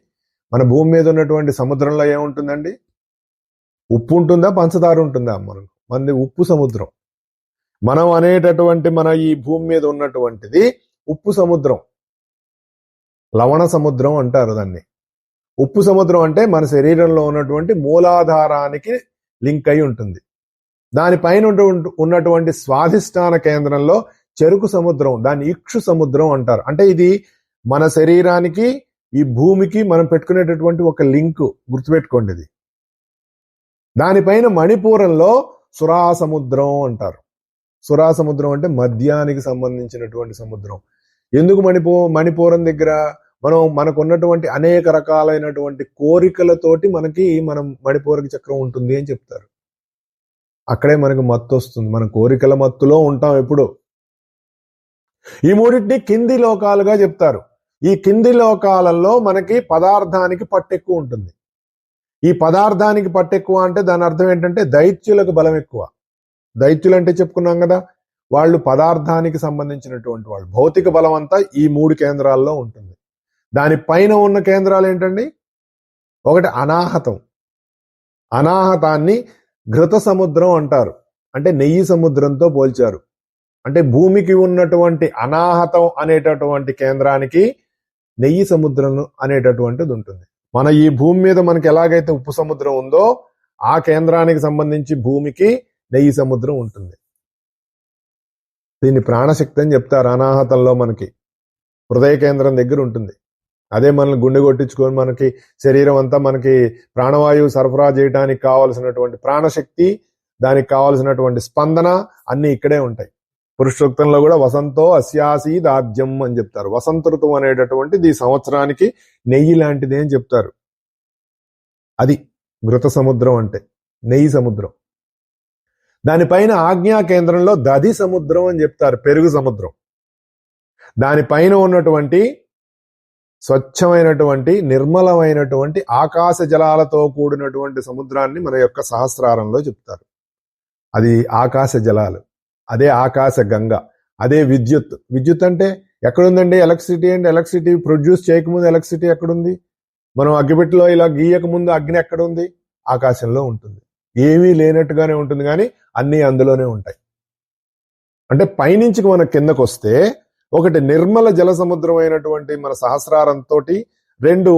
మన భూమి మీద ఉన్నటువంటి సముద్రంలో ఏముంటుందండి? ఉప్పు ఉంటుందా, పంచదార ఉంటుందా? మనది ఉప్పు సముద్రం. మనం అనేటటువంటి మన ఈ భూమి మీద ఉన్నటువంటిది ఉప్పు సముద్రం, లవణ సముద్రం అంటారు దాన్ని. ఉప్పు సముద్రం అంటే మన శరీరంలో ఉన్నటువంటి మూలాధారానికి లింక్ అయి ఉంటుంది. దానిపైన ఉన్నటువంటి స్వాధిష్టాన కేంద్రంలో చెరుకు సముద్రం, దాన్ని ఇక్షు సముద్రం అంటారు. అంటే ఇది మన శరీరానికి, ఈ భూమికి మనం పెట్టుకునేటటువంటి ఒక లింక్, గుర్తుపెట్టుకోండి ఇది. దానిపైన మణిపూరంలో సురా సముద్రం అంటారు. సురా సముద్రం అంటే మద్యానికి సంబంధించినటువంటి సముద్రం. ఎందుకు మణిపూరం దగ్గర మనకున్నటువంటి అనేక రకాలైనటువంటి కోరికలతోటి మనం మణిపూరక చక్రం ఉంటుంది అని చెప్తారు. అక్కడే మనకు మత్తు వస్తుంది. మనం కోరికల మత్తులో ఉంటాం ఎప్పుడు. ఈ మూడింటిని కింది లోకాలుగా చెప్తారు. ఈ కింది లోకాలలో మనకి పదార్థానికి పట్టెక్కువ ఉంటుంది. ఈ పదార్థానికి పట్టెక్కువ అంటే దాని అర్థం ఏంటంటే దైత్యులకు బలం ఎక్కువ. దైత్యులు అంటే చెప్పుకున్నాం కదా, వాళ్ళు పదార్థానికి సంబంధించినటువంటి వాళ్ళు. భౌతిక బలం అంతా ఈ 3 కేంద్రాల్లో ఉంటుంది. దానిపైన ఉన్న కేంద్రాలు ఏంటండి? ఒకటి అనాహతం. అనాహతాన్ని ఘృత సముద్రం అంటారు. అంటే నెయ్యి సముద్రంతో పోల్చారు. అంటే భూమికి ఉన్నటువంటి అనాహతం అనేటటువంటి కేంద్రానికి నెయ్యి సముద్రం అనేటటువంటిది ఉంటుంది. మన ఈ భూమి మీద మనకి ఎలాగైతే ఉప్పు సముద్రం ఉందో ఆ కేంద్రానికి సంబంధించి భూమికి నెయ్యి సముద్రం ఉంటుంది. దీన్ని ప్రాణశక్తి అని చెప్తారు. అనాహతంలో మనకి హృదయ కేంద్రం దగ్గర ఉంటుంది. అదే మనల్ని గుండె కొట్టించుకొని మనకి శరీరం అంతా మనకి ప్రాణవాయువు సరఫరా చేయడానికి కావలసినటువంటి ప్రాణశక్తి, దానికి కావలసినటువంటి స్పందన అన్ని ఇక్కడే ఉంటాయి. పురుషోక్తంలో కూడా వసంతో అస్యాసీదాజ్యం అని చెప్తారు. వసంత ఋతువు అనేటటువంటిది ఈ సంవత్సరానికి నెయ్యి లాంటిది అని చెప్తారు. అది ఘృత సముద్రం అంటే నెయ్యి సముద్రం. దానిపైన ఆజ్ఞా కేంద్రంలో దధి సముద్రం అని చెప్తారు, పెరుగు సముద్రం. దానిపైన ఉన్నటువంటి స్వచ్ఛమైనటువంటి నిర్మలమైనటువంటి ఆకాశ జలాలతో కూడినటువంటి సముద్రాన్ని మన యొక్క సహస్రారంలో చెప్తారు. అది ఆకాశ జలాలు, అదే ఆకాశ గంగ, అదే విద్యుత్. విద్యుత్ అంటే ఎక్కడుందండి? ఎలక్ట్రిసిటీ అంటే ఎలక్ట్రిసిటీ ప్రొడ్యూస్ చేయకముందు ఎలక్ట్రిసిటీ ఎక్కడుంది? మనం అగ్గిపెట్టెలో ఇలా గీయక ముందు అగ్ని ఎక్కడుంది? ఆకాశంలో ఉంటుంది. ఏమీ లేనట్టుగానే ఉంటుంది, కానీ అన్నీ అందులోనే ఉంటాయి. అంటే పైనుంచి మన కిందకు వస్తే ఒకటి నిర్మల జల సముద్రం అయినటువంటి మన సహస్రారంతో, 2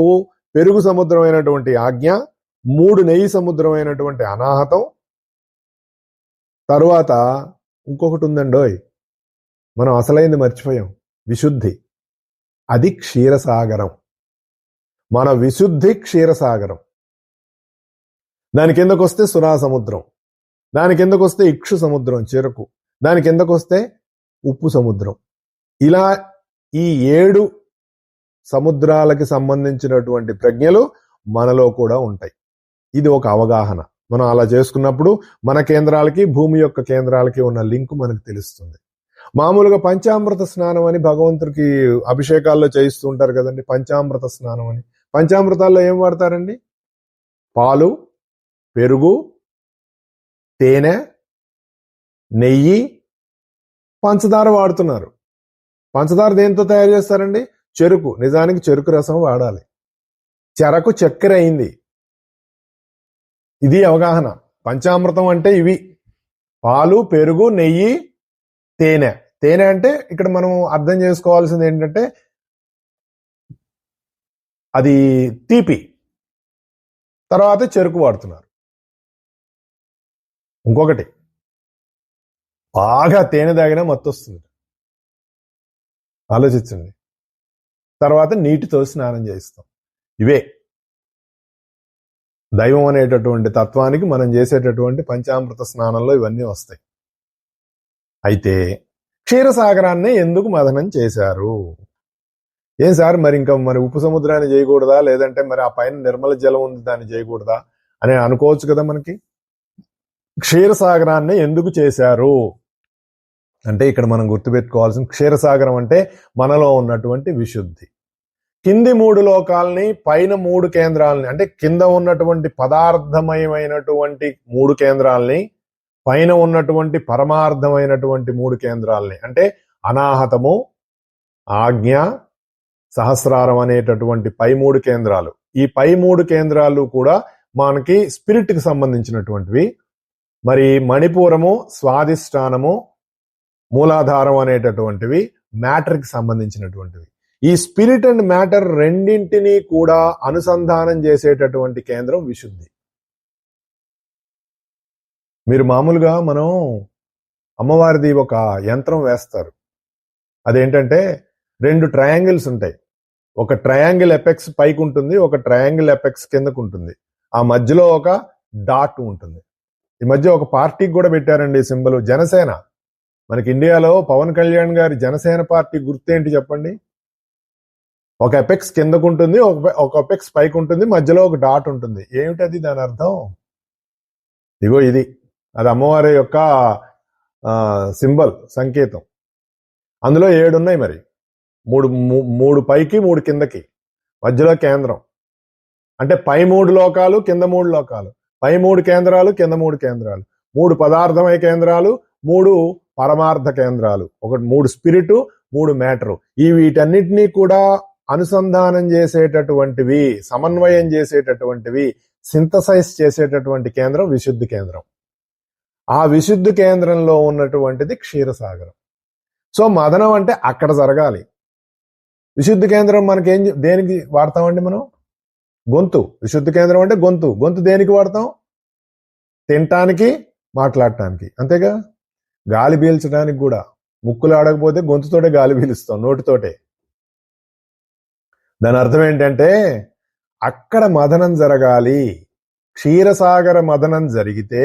పెరుగు సముద్రం అయినటువంటి ఆజ్ఞ, 3 నెయ్యి సముద్రం అయినటువంటి అనాహతం, తరువాత ఇంకొకటి ఉందండోయ్, మనం అసలైంది మర్చిపోయాం, విశుద్ధి. అది క్షీరసాగరం. మన విశుద్ధి క్షీరసాగరం. దాని కిందకు వస్తే సురా సముద్రం, దాని కిందకు వస్తే ఇక్షు సముద్రం చెరకు, దాని కిందకు వస్తే ఉప్పు సముద్రం. ఇలా ఈ 7 సముద్రాలకి సంబంధించినటువంటి ప్రజ్ఞలు మనలో కూడా ఉంటాయి. ఇది ఒక అవగాహన. మనం అలా చేసుకున్నప్పుడు మన కేంద్రాలకి భూమి యొక్క కేంద్రాలకి ఉన్న లింక్ మనకు తెలుస్తుంది. మామూలుగా పంచామృత స్నానం అని భగవంతుడికి అభిషేకాల్లో చేయిస్తూ ఉంటారు కదండి, పంచామృత స్నానం అని. పంచామృతాల్లో ఏం వాడతారండి? పాలు, పెరుగు, తేనె, నెయ్యి, పంచదార వాడుతున్నారు. పంచదార దేంతో తయారు చేస్తారండి? చెరుకు. నిజానికి చెరుకు రసం వాడాలి. చెరకు చక్కెర అయింది. ఇది అవగాహన. పంచామృతం అంటే ఇవి: పాలు, పెరుగు, నెయ్యి, తేనె. తేనె అంటే ఇక్కడ మనం అర్థం చేసుకోవాల్సింది ఏంటంటే అది తీపి. తర్వాత చెరుకు వాడుతున్నారు. ఇంకొకటి, బాగా తేనె తాగినా మత్తు వస్తుంది, ఆలోచించండి. తర్వాత నీటితో స్నానం చేయిస్తాం. ఇవే దైవం అనేటటువంటి తత్వానికి మనం చేసేటటువంటి పంచామృత స్నానంలో ఇవన్నీ వస్తాయి. అయితే క్షీరసాగరాన్ని ఎందుకు మదనం చేశారు? ఏం సార్, మరి ఇంకా మరి ఉప్పు సముద్రాన్ని చేయకూడదా, లేదంటే మరి ఆ పైన నిర్మల జలం ఉంది దాన్ని చేయకూడదా అని అనుకోవచ్చు కదా. మనకి క్షీరసాగరాన్ని ఎందుకు చేశారు అంటే ఇక్కడ మనం గుర్తుపెట్టుకోవాల్సిన, క్షీరసాగరం అంటే మనలో ఉన్నటువంటి విశుద్ధి. కింది 3 లోకాలని, పైన 3 కేంద్రాలని, అంటే కింద ఉన్నటువంటి పదార్థమయమైనటువంటి 3 కేంద్రాలని, పైన ఉన్నటువంటి పరమార్థమైనటువంటి 3 కేంద్రాలని, అంటే అనాహతము, ఆజ్ఞ, సహస్రారం అనేటటువంటి పై 3 కేంద్రాలు. ఈ పై 3 కేంద్రాలు కూడా మనకి స్పిరిట్ కి సంబంధించినటువంటివి. మరి మణిపూరము, స్వాదిష్టానము, మూలాధారం అనేటటువంటివి మ్యాటర్ కి సంబంధించినటువంటివి. ఈ స్పిరిట్ అండ్ మ్యాటర్ రెండింటినీ కూడా అనుసంధానం చేసేటటువంటి కేంద్రం విశుద్ధి. మీరు మామూలుగా మనం అమ్మవారిది ఒక యంత్రం వేస్తారు. అదేంటంటే 2 ట్రయాంగిల్స్ ఉంటాయి. ఒక ట్రయాంగిల్ ఎపెక్స్ పైకి ఉంటుంది, ఒక ట్రయాంగిల్ ఎపెక్స్ కిందకు ఉంటుంది. ఆ మధ్యలో ఒక డాట్ ఉంటుంది. ఈ మధ్య ఒక పార్టీకి కూడా పెట్టారండి సింబల్, జనసేన. మనకి ఇండియాలో పవన్ కళ్యాణ్ గారి జనసేన పార్టీ గుర్తేంటి చెప్పండి? ఒక ఎపెక్స్ కిందకు ఉంటుంది, ఒక ఎపెక్స్ పైకి ఉంటుంది, మధ్యలో ఒక డాట్ ఉంటుంది. ఏమిటది దాని అర్థం? ఇగో ఇది, అది అమ్మవారి యొక్క సింబల్, సంకేతం. అందులో 7 ఉన్నాయి. మరి 3 పైకి 3 కిందకి, మధ్యలో కేంద్రం. అంటే పై 3 లోకాలు, కింద 3 లోకాలు, పై 3 కేంద్రాలు, కింద 3 కేంద్రాలు, 3 పదార్థమయ కేంద్రాలు, 3 పరమార్థ కేంద్రాలు, 3 స్పిరిట్, 3 మ్యాటరు. ఈ వీటన్నిటినీ కూడా అనుసంధానం చేసేటటువంటివి, సమన్వయం చేసేటటువంటివి, సింథసైజ్ చేసేటటువంటి కేంద్రం విశుద్ధి కేంద్రం. ఆ విశుద్ధి కేంద్రంలో ఉన్నటువంటిది క్షీరసాగరం. సో మదనం అంటే అక్కడ జరగాలి. విశుద్ధి కేంద్రం మనకేం, దేనికి వాడతామండి మనం? గొంతు. విశుద్ధి కేంద్రం అంటే గొంతు. గొంతు దేనికి వాడతాం? తినటానికి, మాట్లాడటానికి, అంతేగా. గాలి పీల్చడానికి కూడా ముక్కులు ఆడకపోతే గొంతుతోటే గాలి పీలుస్తాం, నోటితోటే. దాని అర్థం ఏంటంటే అక్కడ మదనం జరగాలి. క్షీరసాగర మదనం జరిగితే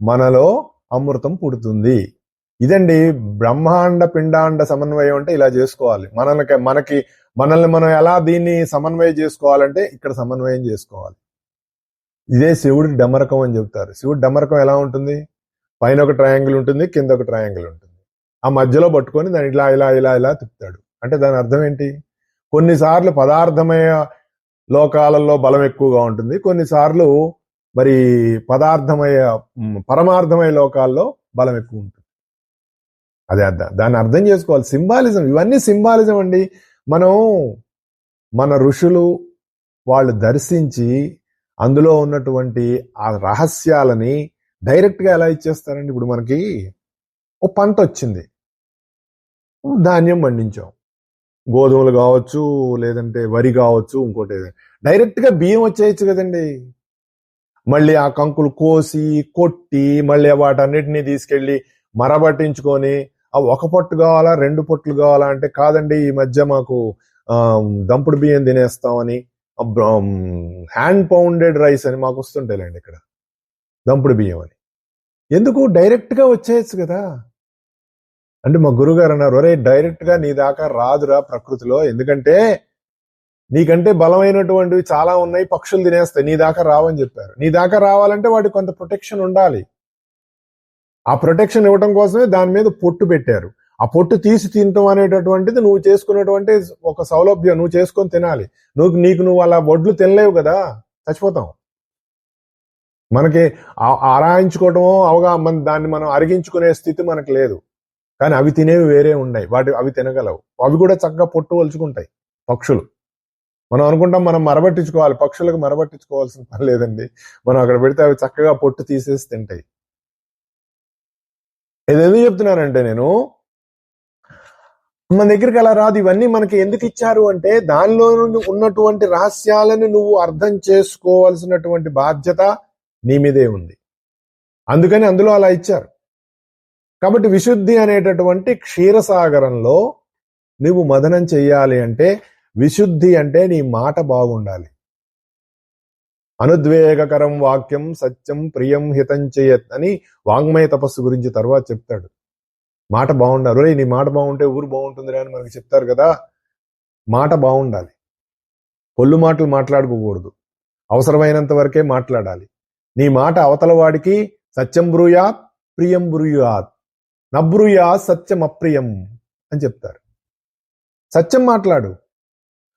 మనలో అమృతం పుడుతుంది. ఇదండి బ్రహ్మాండ పిండాండ సమన్వయం అంటే ఇలా చేసుకోవాలి. మనల్ని మనం ఎలా దీన్ని సమన్వయం చేసుకోవాలంటే ఇక్కడ సమన్వయం చేసుకోవాలి. ఇదే శివుడి డమరకం అని చెప్తారు. శివుడి డమరకం ఎలా ఉంటుంది? పైన ఒక ట్రయాంగిల్ ఉంటుంది, కింద ఒక ట్రయాంగిల్ ఉంటుంది. ఆ మధ్యలో పట్టుకొని దాన్ని ఇలా ఇలా ఇలా ఇలా తిప్పుతాడు. అంటే దాని అర్థం ఏంటి? కొన్నిసార్లు పదార్థమయ లోకాలలో బలం ఎక్కువగా ఉంటుంది, కొన్నిసార్లు మరి పరమార్థమయ లోకాల్లో బలం ఎక్కువ ఉంటుంది. అదే దాన్ని అర్థం చేసుకోవాలి. సింబాలిజం, ఇవన్నీ సింబాలిజం అండి. మన ఋషులు వాళ్ళు దర్శించి అందులో ఉన్నటువంటి ఆ రహస్యాలని డైరెక్ట్ గా ఎలా ఇచ్చేస్తారండి? ఇప్పుడు మనకి ఓ పంట వచ్చింది, ధాన్యం పండించాం, గోధుమలు కావచ్చు, లేదంటే వరి కావచ్చు, ఇంకోటి డైరెక్ట్ గా బియ్యం వచ్చేయచ్చు కదండి. మళ్ళీ ఆ కంకులు కోసి కొట్టి మళ్ళీ వాటన్నిటినీ తీసుకెళ్లి మరబట్టించుకొని ఒక పొట్టు కావాలా 2 పొట్లు కావాలా అంటే కాదండి ఈ మధ్య మాకు దంపుడు బియ్యం తినేస్తామని హ్యాండ్ పౌండెడ్ రైస్ అని మాకు వస్తుంటాయిలేండి ఇక్కడ దంపుడు బియ్యం అని. ఎందుకు డైరెక్ట్ గా వచ్చేయచ్చు కదా. అంటే మా గురుగారు అన్నారు, ఒరే డైరెక్ట్ గా నీ దాకా రాదురా ప్రకృతిలో, ఎందుకంటే నీకంటే బలమైనటువంటివి చాలా ఉన్నాయి, పక్షులు తినేస్తాయి, నీ దాకా రావని చెప్పారు. నీ దాకా రావాలంటే వాటికి కొంత ప్రొటెక్షన్ ఉండాలి. ఆ ప్రొటెక్షన్ ఇవ్వడం కోసమే దాని మీద పొట్టు పెట్టారు. ఆ పొట్టు తీసి తినటం అనేటటువంటిది నువ్వు చేసుకునేటువంటి ఒక సౌలభ్యం, నువ్వు చేసుకొని తినాలి. నువ్వు అలా వడ్లు తినలేవు కదా, చచ్చిపోతాం. మనకి ఆరాయించుకోవటమో దాన్ని మనం అరిగించుకునే స్థితి మనకు లేదు. కానీ అవి తినేవి వేరే ఉన్నాయి, అవి తినగలవు. అవి కూడా చక్కగా పొట్టు వలుచుకుంటాయి పక్షులు. మనం అనుకుంటాం మనం మరబట్టించుకోవాలి, పక్షులకు మరబట్టించుకోవాల్సిన పని లేదండి. మనం అక్కడ పెడితే అవి చక్కగా పొట్టు తీసేసి తింటాయి. ఇది ఎందుకు చెప్తున్నానంటే, నేను మన దగ్గరికి అలా రాదు. ఇవన్నీ మనకి ఎందుకు ఇచ్చారు అంటే దానిలో ఉన్నటువంటి రహస్యాలను నువ్వు అర్థం చేసుకోవాల్సినటువంటి బాధ్యత నీ మీదే ఉంది. అందుకని అందులో అలా ఇచ్చారు. కాబట్టి విశుద్ధి అనేటటువంటి క్షీరసాగరంలో నువ్వు మదనం చెయ్యాలి అంటే, విశుద్ధి అంటే నీ మాట బాగుండాలి. అనుద్వేగకరం వాక్యం సత్యం ప్రియం హితం చేయత్ అని వాంగ్మయ తపస్సు గురించి తర్వాత చెప్తాడు. మాట బాగుండాలి. రే నీ మాట బాగుంటే ఊరు బాగుంటుంది అని మనకి చెప్తారు కదా. మాట బాగుండాలి. పొల్లు మాటలు మాట్లాడుకోకూడదు, అవసరమైనంత వరకే మాట్లాడాలి. నీ మాట అవతల వాడికి సత్యం బ్రూయాత్ ప్రియం బ్రూయాత్ నబ్రూయా సత్యం అప్రియం అని చెప్తారు. సత్యం మాట్లాడు.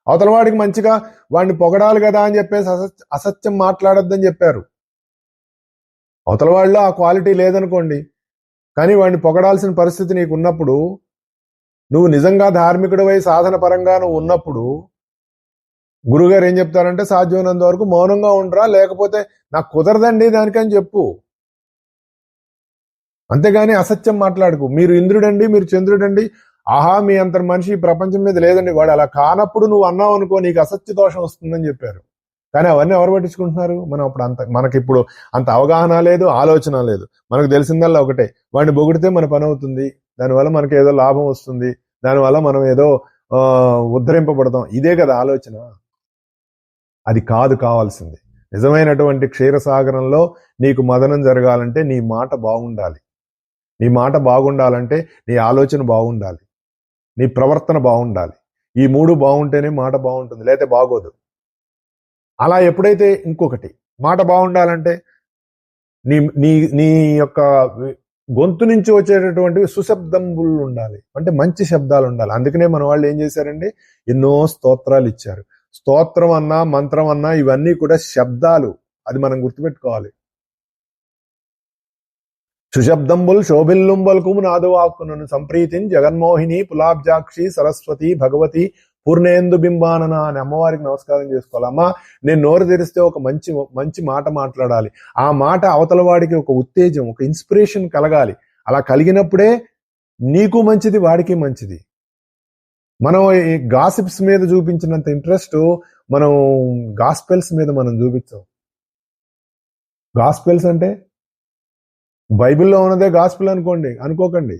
అవతల వాడికి మంచిగా వాడిని పొగడాలి కదా అని చెప్పేసి అసత్యం మాట్లాడొద్దని చెప్పారు. అవతల వాళ్ళలో ఆ క్వాలిటీ లేదనుకోండి, కానీ వాడిని పొగడాల్సిన పరిస్థితి నీకు ఉన్నప్పుడు, నువ్వు నిజంగా ధార్మికుడివై సాధన పరంగా నువ్వు ఉన్నప్పుడు గురుగారు ఏం చెప్తారంటే, సాధ్యమైనంత వరకు మౌనంగా ఉండరా, లేకపోతే నాకు కుదరదండి దానికని చెప్పు. అంతేగాని అసత్యం మాట్లాడుకు. మీరు ఇంద్రుడండి, మీరు చంద్రుడండి, ఆహా మీ అంత మనిషి ప్రపంచం మీద లేదండి, వాడు అలా కానప్పుడు నువ్వు అన్నావు అనుకో నీకు అసత్య దోషం వస్తుందని చెప్పారు. కానీ అవన్నీ ఎవరు పట్టించుకుంటున్నారు? మనం అప్పుడు మనకిప్పుడు అంత అవగాహన లేదు, ఆలోచన లేదు. మనకు తెలిసిందల్లా ఒకటే, వాడిని పొగిడితే మన పని అవుతుంది, దానివల్ల మనకి ఏదో లాభం వస్తుంది, దానివల్ల మనం ఏదో ఉద్ధరింపబడతాం. ఇదే కదా ఆలోచన. అది కాదు కావాల్సింది. నిజమైనటువంటి క్షీరసాగరంలో నీకు మదనం జరగాలంటే నీ మాట బాగుండాలి. నీ మాట బాగుండాలంటే నీ ఆలోచన బాగుండాలి, నీ ప్రవర్తన బాగుండాలి. ఈ 3 బాగుంటేనే మాట బాగుంటుంది, లేకపోతే బాగోదు. అలా ఎప్పుడైతే ఇంకొకటి మాట బాగుండాలంటే నీ నీ నీ యొక్క గొంతు నుంచి వచ్చేటటువంటివి సుశబ్దంబులు ఉండాలి, అంటే మంచి శబ్దాలు ఉండాలి. అందుకనే మన వాళ్ళు ఏం చేశారండి, ఎన్నో స్తోత్రాలు ఇచ్చారు. స్తోత్రం అన్నా మంత్రం అన్నా ఇవన్నీ కూడా శబ్దాలు, అది మనం గుర్తుపెట్టుకోవాలి. సుశబ్దంబుల్ శోభిల్లుంబల్కు నాదువాక్కును సంప్రీతిని జగన్మోహిని పులాబ్జాక్షి సరస్వతి భగవతి పూర్ణేందు బింబానన అని అమ్మవారికి నమస్కారం చేసుకోవాలి. అమ్మ నేను నోరు తెరిస్తే ఒక మంచి మాట మాట్లాడాలి, ఆ మాట అవతల వాడికి ఒక ఉత్తేజం, ఒక ఇన్స్పిరేషన్ కలగాలి. అలా కలిగినప్పుడే నీకు మంచిది, వాడికి మంచిది. మనం ఈ గాసిప్స్ మీద చూపించినంత ఇంట్రెస్ట్ మనం గాస్పెల్స్ మీద మనం చూపించాం. గాస్పెల్స్ అంటే బైబిల్లో ఉన్నదే గాస్పెల్ అనుకోకండి.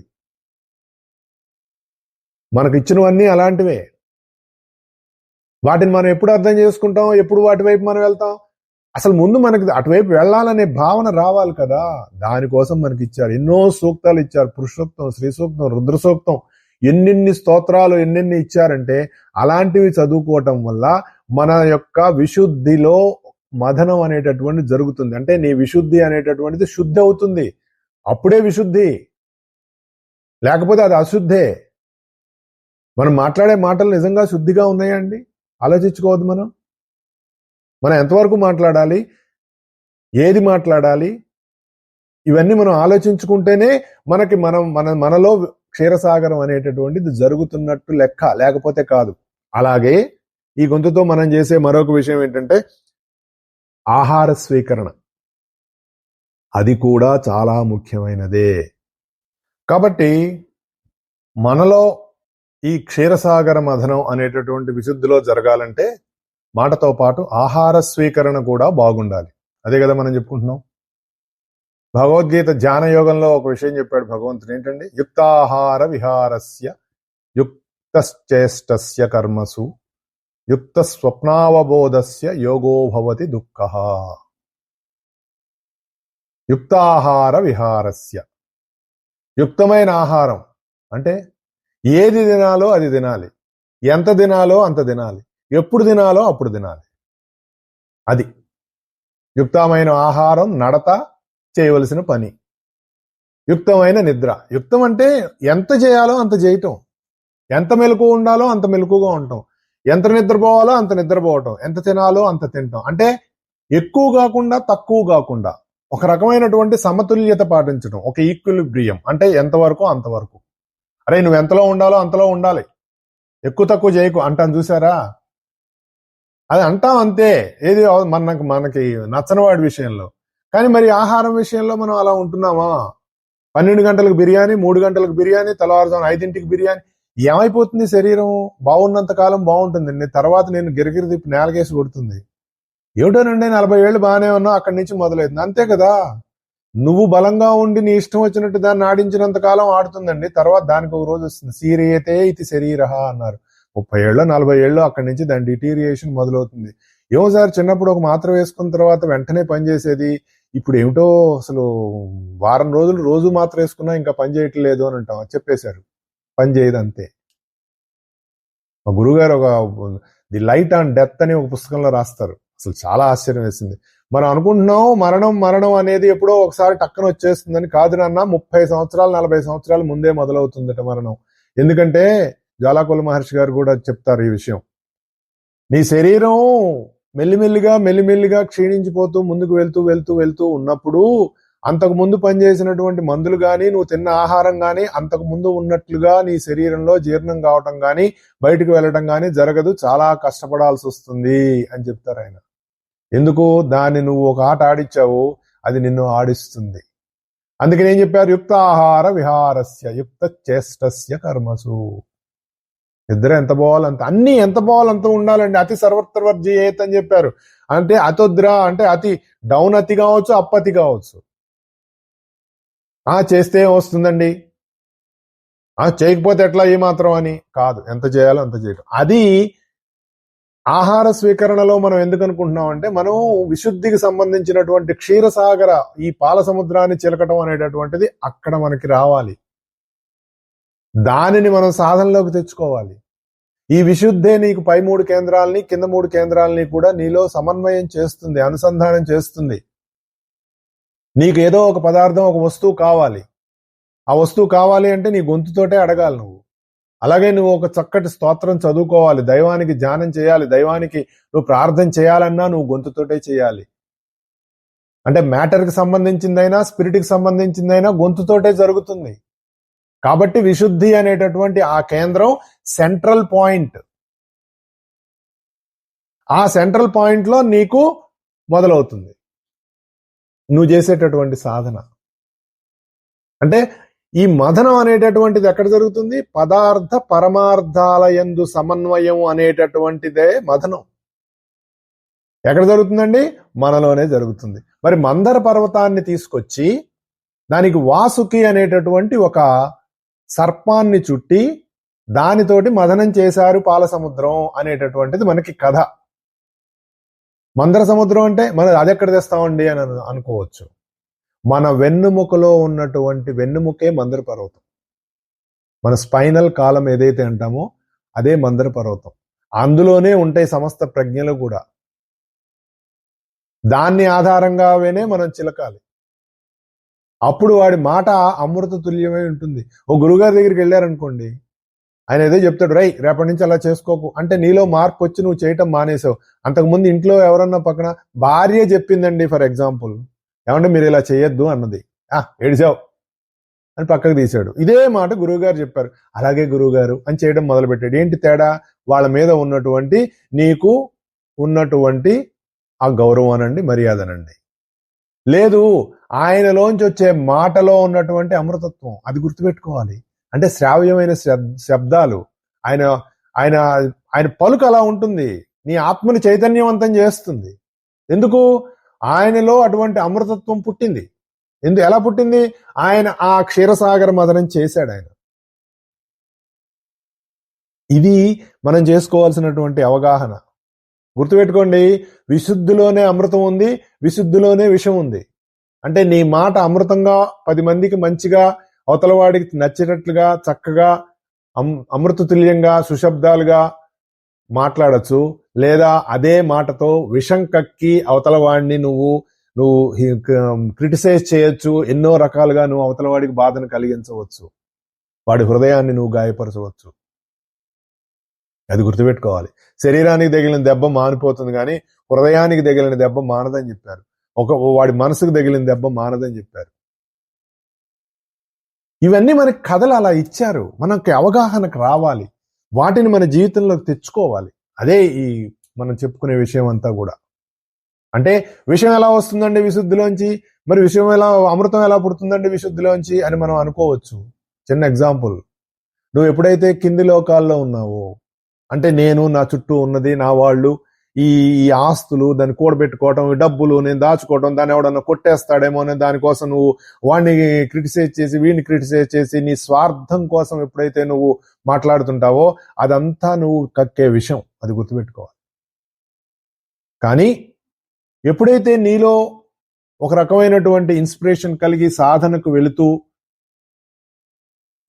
మనకు ఇచ్చినవన్నీ అలాంటివే. వాటిని మనం ఎప్పుడు అర్థం చేసుకుంటాం, ఎప్పుడు వాటి వైపు మనం వెళ్తాం? అసలు ముందు మనకి అటువైపు వెళ్ళాలనే భావన రావాలి కదా. దానికోసం మనకి ఇచ్చారు, ఎన్నో సూక్తాలు ఇచ్చారు. పురుషోక్తం, శ్రీ సూక్తం, రుద్ర సూక్తం, ఎన్నెన్ని స్తోత్రాలు ఎన్నెన్ని ఇచ్చారంటే అలాంటివి చదువుకోవటం వల్ల మన యొక్క విశుద్ధిలో మదనం అనేటటువంటి జరుగుతుంది. అంటే నీ విశుద్ధి అనేటటువంటిది శుద్ధి అవుతుంది, అప్పుడే విశుద్ధి, లేకపోతే అది అశుద్ధే. మనం మాట్లాడే మాటలు నిజంగా శుద్ధిగా ఉన్నాయా అండి? ఆలోచించుకోవద్దు. మనం ఎంతవరకు మాట్లాడాలి, ఏది మాట్లాడాలి, ఇవన్నీ మనం ఆలోచించుకుంటేనే మనలో క్షీరసాగరం అనేటటువంటిది జరుగుతున్నట్టు లెక్క, లేకపోతే కాదు. అలాగే ఈ గొంతుతో మనం చేసే మరొక విషయం ఏంటంటే ఆహార స్వీకరణ. అది కూడా చాలా ముఖ్యమైనదే. కాబట్టి మనలో ఈ క్షీరసాగర మథనం అనేటటువంటి విశుద్ధిలో జరగాలంటే మాటతో పాటు ఆహార స్వీకరణ కూడా బాగుండాలి. అదే కదా మనం చెప్పుకుంటున్నాం. భగవద్గీత ధ్యాన యోగంలో ఒక విషయం చెప్పాడు భగవంతుడు. ఏంటండి? యుక్తాహార విహారస్య యుక్తశ్చేష్టస్య కర్మసు యుక్త స్వప్నావబోధస్య యోగో భవతి దుఃఖః. యుక్తాహార విహారస్య, యుక్తమైన ఆహారం అంటే ఏది తినాలో అది తినాలి, ఎంత తినాలో అంత తినాలి, ఎప్పుడు తినాలో అప్పుడు తినాలి. అది యుక్తమైన ఆహారం, నడత, చేయవలసిన పని. యుక్తమైన నిద్ర. యుక్తం అంటే ఎంత చేయాలో అంత చేయటం, ఎంత మెలకువ ఉండాలో అంత మెలకువగా ఉండటం, ఎంత నిద్రపోవాలో అంత నిద్రపోవటం, ఎంత తినాలో అంత తినటం. అంటే ఎక్కువ కాకుండా తక్కువ కాకుండా ఒక రకమైనటువంటి సమతుల్యత పాటించడం, ఒక ఈక్విలిబ్రియం. అంటే ఎంతవరకు అంతవరకు. అరే నువ్వు ఎంతలో ఉండాలో అంతలో ఉండాలి, ఎక్కువ తక్కువ చేయకు అంటాను చూసారా? అది అంటాం అంతే, ఏది మనకి నచ్చని వాడి విషయంలో. కానీ మరి ఆహారం విషయంలో మనం అలా ఉంటున్నామా? 12 గంటలకు బిర్యానీ, 3 గంటలకు బిర్యానీ, తెల్లవారుజామున 5ంటికి బిర్యానీ. ఏమైపోతుంది? శరీరం బాగున్నంత కాలం బాగుంటుందండి, తర్వాత నేను గిరగిరి తిప్పి నేలకేసి కొడుతుంది. ఏమిటోనండి 40 ఏళ్ళు బాగానే ఉన్నావు, అక్కడి నుంచి మొదలవుతుంది. అంతే కదా, నువ్వు బలంగా ఉండి నీ ఇష్టం వచ్చినట్టు దాన్ని ఆడించినంత కాలం ఆడుతుందండి, తర్వాత దానికి ఒక రోజు వస్తుంది. శరీరతే ఇది శరీరహ అన్నారు. 30 ఏళ్ళు 40 ఏళ్ళు అక్కడి నుంచి దాని డిటీరియేషన్ మొదలవుతుంది. ఏమో సార్, చిన్నప్పుడు ఒక మాత్ర వేసుకున్న తర్వాత వెంటనే పనిచేసేది, ఇప్పుడు ఏమిటో అసలు వారం రోజులు రోజు మాత్ర వేసుకున్నా ఇంకా పని చేయట్లేదు అని అంటాం. చెప్పేశారు, పని చేయదు అంతే. మా గురుగారు ఒక ది లైట్ ఆన్ డెత్ అని ఒక పుస్తకంలో రాస్తారు. అసలు చాలా ఆశ్చర్యం వేసింది. మనం అనుకుంటున్నాం మరణం అనేది ఎప్పుడో ఒకసారి టక్కన వచ్చేస్తుందని. కాదు నాన్న, 30 సంవత్సరాలు 40 సంవత్సరాల ముందే మొదలవుతుందట మరణం. ఎందుకంటే జ్వాలాకుల మహర్షి గారు కూడా చెప్తారు ఈ విషయం. నీ శరీరం మెల్లిమెల్లిగా క్షీణించిపోతూ ముందుకు వెళ్తూ ఉన్నప్పుడు అంతకు ముందు పనిచేసినటువంటి మందులు కానీ, నువ్వు తిన్న ఆహారం కానీ అంతకు ముందు ఉన్నట్లుగా నీ శరీరంలో జీర్ణం కావటం కానీ, బయటకు వెళ్ళటం కానీ జరగదు, చాలా కష్టపడాల్సి వస్తుంది అని చెప్తారు ఆయన. ఎందుకు? దాన్ని నువ్వు ఒక ఆట ఆడిచ్చావు, అది నిన్ను ఆడిస్తుంది. అందుకని ఏం చెప్పారు? యుక్త ఆహార విహారస్య యుక్త చేష్టస్య కర్మసు. నిద్ర ఎంత పోవాలంత, అన్ని ఎంత పోవాలంత ఉండాలండి. అతి సర్వత్రవర్జయేత్ అని చెప్పారు. అంటే అతొద్ర అంటే అతి డౌన్ అతి కావచ్చు, అప్ అతి కావచ్చు. చేస్తే వస్తుందండి, చేయకపోతే ఎట్లా ఏమాత్రం అని కాదు, ఎంత చేయాలో అంత చేయటం. అది ఆహార స్వీకరణలో మనం ఎందుకు అనుకుంటున్నాం అంటే, మనం విశుద్ధికి సంబంధించినటువంటి క్షీరసాగర ఈ పాల సముద్రాన్ని చిలకటం అనేటటువంటిది అక్కడ మనకి రావాలి. దానిని మనం సాధనలోకి తెచ్చుకోవాలి. ఈ విశుద్ధే నీకు పై 3 కేంద్రాలని కింద 3 కేంద్రాలని కూడా నీలో సమన్వయం చేస్తుంది, అనుసంధానం చేస్తుంది. నీకు ఏదో ఒక పదార్థం, ఒక వస్తువు కావాలి. ఆ వస్తువు కావాలి అంటే నీ గొంతుతోటే అడగాలి నువ్వు. అలాగే నువ్వు ఒక చక్కటి స్తోత్రం చదువుకోవాలి, దైవానికి ధ్యానం చేయాలి, దైవానికి నువ్వు ప్రార్థన చేయాలన్నా నువ్వు గొంతుతోటే చేయాలి. అంటే మ్యాటర్కి సంబంధించిందైనా స్పిరిట్కి సంబంధించిందైనా గొంతుతోటే జరుగుతుంది. కాబట్టి విశుద్ధి అనేటటువంటి ఆ కేంద్రం సెంట్రల్ పాయింట్. ఆ సెంట్రల్ పాయింట్ లో నీకు మొదలవుతుంది నువ్వు చేసేటటువంటి సాధన. అంటే ఈ మథనం అనేటటువంటిది ఎక్కడ జరుగుతుంది? పదార్థ పరమార్థాల యందు సమన్వయం అనేటటువంటిదే మథనం. ఎక్కడ జరుగుతుందండి? మనలోనే జరుగుతుంది. మరి మందర పర్వతాన్ని తీసుకొచ్చి దానికి వాసుకి అనేటటువంటి ఒక సర్పాన్ని చుట్టి దానితోటి మథనం చేశారు పాల సముద్రం అనేటటువంటిది మనకి కథ. మందర సముద్రం అంటే మనం అది ఎక్కడ తెస్తామండి అని అనుకోవచ్చు. మన వెన్నుముకలో ఉన్నటువంటి వెన్నుముకే మందర పర్వతం. మన స్పైనల్ కాలం ఏదైతే అంటామో అదే మందర పర్వతం. అందులోనే ఉంటాయి సమస్త ప్రజ్ఞలు కూడా. దాన్ని ఆధారంగానే మనం చిలకాలి. అప్పుడు వాడి మాట అమృత తుల్యమై ఉంటుంది. ఓ గురుగారి దగ్గరికి వెళ్ళారనుకోండి, ఆయన ఏదో చెప్తాడు, రేపటి నుంచి అలా చేసుకోకు అంటే నీలో మార్పు వచ్చి నువ్వు చేయటం మానేసావు. అంతకుముందు ఇంట్లో ఎవరన్నా పక్కన భార్య చెప్పిందండి, ఫర్ ఎగ్జాంపుల్, ఏమంటే మీరు ఇలా చేయొద్దు అన్నది, ఏడిచావు అని పక్కకు తీశాడు. ఇదే మాట గురువుగారు చెప్పారు, అలాగే గురువుగారు అని చేయడం మొదలుపెట్టాడు. ఏంటి తేడా? వాళ్ళ మీద ఉన్నటువంటి నీకు ఉన్నటువంటి ఆ గౌరవం అనండి, మర్యాదనండి. లేదు, ఆయనలోంచి వచ్చే మాటలో ఉన్నటువంటి అమృతత్వం, అది గుర్తుపెట్టుకోవాలి. అంటే శ్రావ్యమైన శబ్దాలు, ఆయన ఆయన ఆయన పలుకు అలా ఉంటుంది, నీ ఆత్మని చైతన్యవంతం చేస్తుంది. ఎందుకు? ఆయనలో అటువంటి అమృతత్వం పుట్టింది. ఎలా పుట్టింది? ఆయన ఆ క్షీరసాగర మదనం చేశాడు ఆయన. ఇది మనం చేసుకోవాల్సినటువంటి అవగాహన. గుర్తుపెట్టుకోండి, విశుద్ధిలోనే అమృతం ఉంది, విశుద్ధిలోనే విషం ఉంది. అంటే నీ మాట అమృతంగా 10 మందికి మంచిగా అవతలవాడికి నచ్చేటట్లుగా చక్కగా అమృతతుల్యంగా సుశబ్దాలుగా మాట్లాడచ్చు, లేదా అదే మాటతో విషం కక్కి అవతలవాడిని నువ్వు క్రిటిసైజ్ చేయొచ్చు, ఎన్నో రకాలుగా నువ్వు అవతలవాడికి బాధను కలిగించవచ్చు, వాడి హృదయాన్ని నువ్వు గాయపరచవచ్చు. అది గుర్తుపెట్టుకోవాలి. శరీరానికి తగిలిన దెబ్బ మానిపోతుంది కానీ హృదయానికి తగిలిన దెబ్బ మానదని చెప్పారు. వాడి మనసుకు తగిలిన దెబ్బ మానదని చెప్పారు. ఇవన్నీ మనకి కథలు అలా ఇచ్చారు, మనకి అవగాహనకు రావాలి, వాటిని మన జీవితంలోకి తెచ్చుకోవాలి. అదే ఈ మనం చెప్పుకునే విషయం అంతా కూడా. అంటే విషయం ఎలా వస్తుందండి విశుద్ధిలోంచి, మరి విషయం అమృతం ఎలా పుడుతుందండి విశుద్ధిలోంచి అని మనం అనుకోవచ్చు. చిన్న ఎగ్జాంపుల్, నువ్వు ఎప్పుడైతే కింది లోకాల్లో ఉన్నావో, అంటే నేను, నా చుట్టూ ఉన్నది, నా వాళ్ళు, ఈ ఆస్తులు, దాన్ని కూడబెట్టుకోవటం, డబ్బులు నేను దాచుకోవటం, దాన్ని ఎవడన్నా కొట్టేస్తాడేమో అనే దానికోసం నువ్వు వాడిని క్రిటిసైజ్ చేసి వీడిని క్రిటిసైజ్ చేసి నీ స్వార్థం కోసం ఎప్పుడైతే నువ్వు మాట్లాడుతుంటావో అదంతా నువ్వు కక్కే విషయం. అది గుర్తుపెట్టుకోవాలి. కానీ ఎప్పుడైతే నీలో ఒక రకమైనటువంటి ఇన్స్పిరేషన్ కలిగి సాధనకు వెళుతూ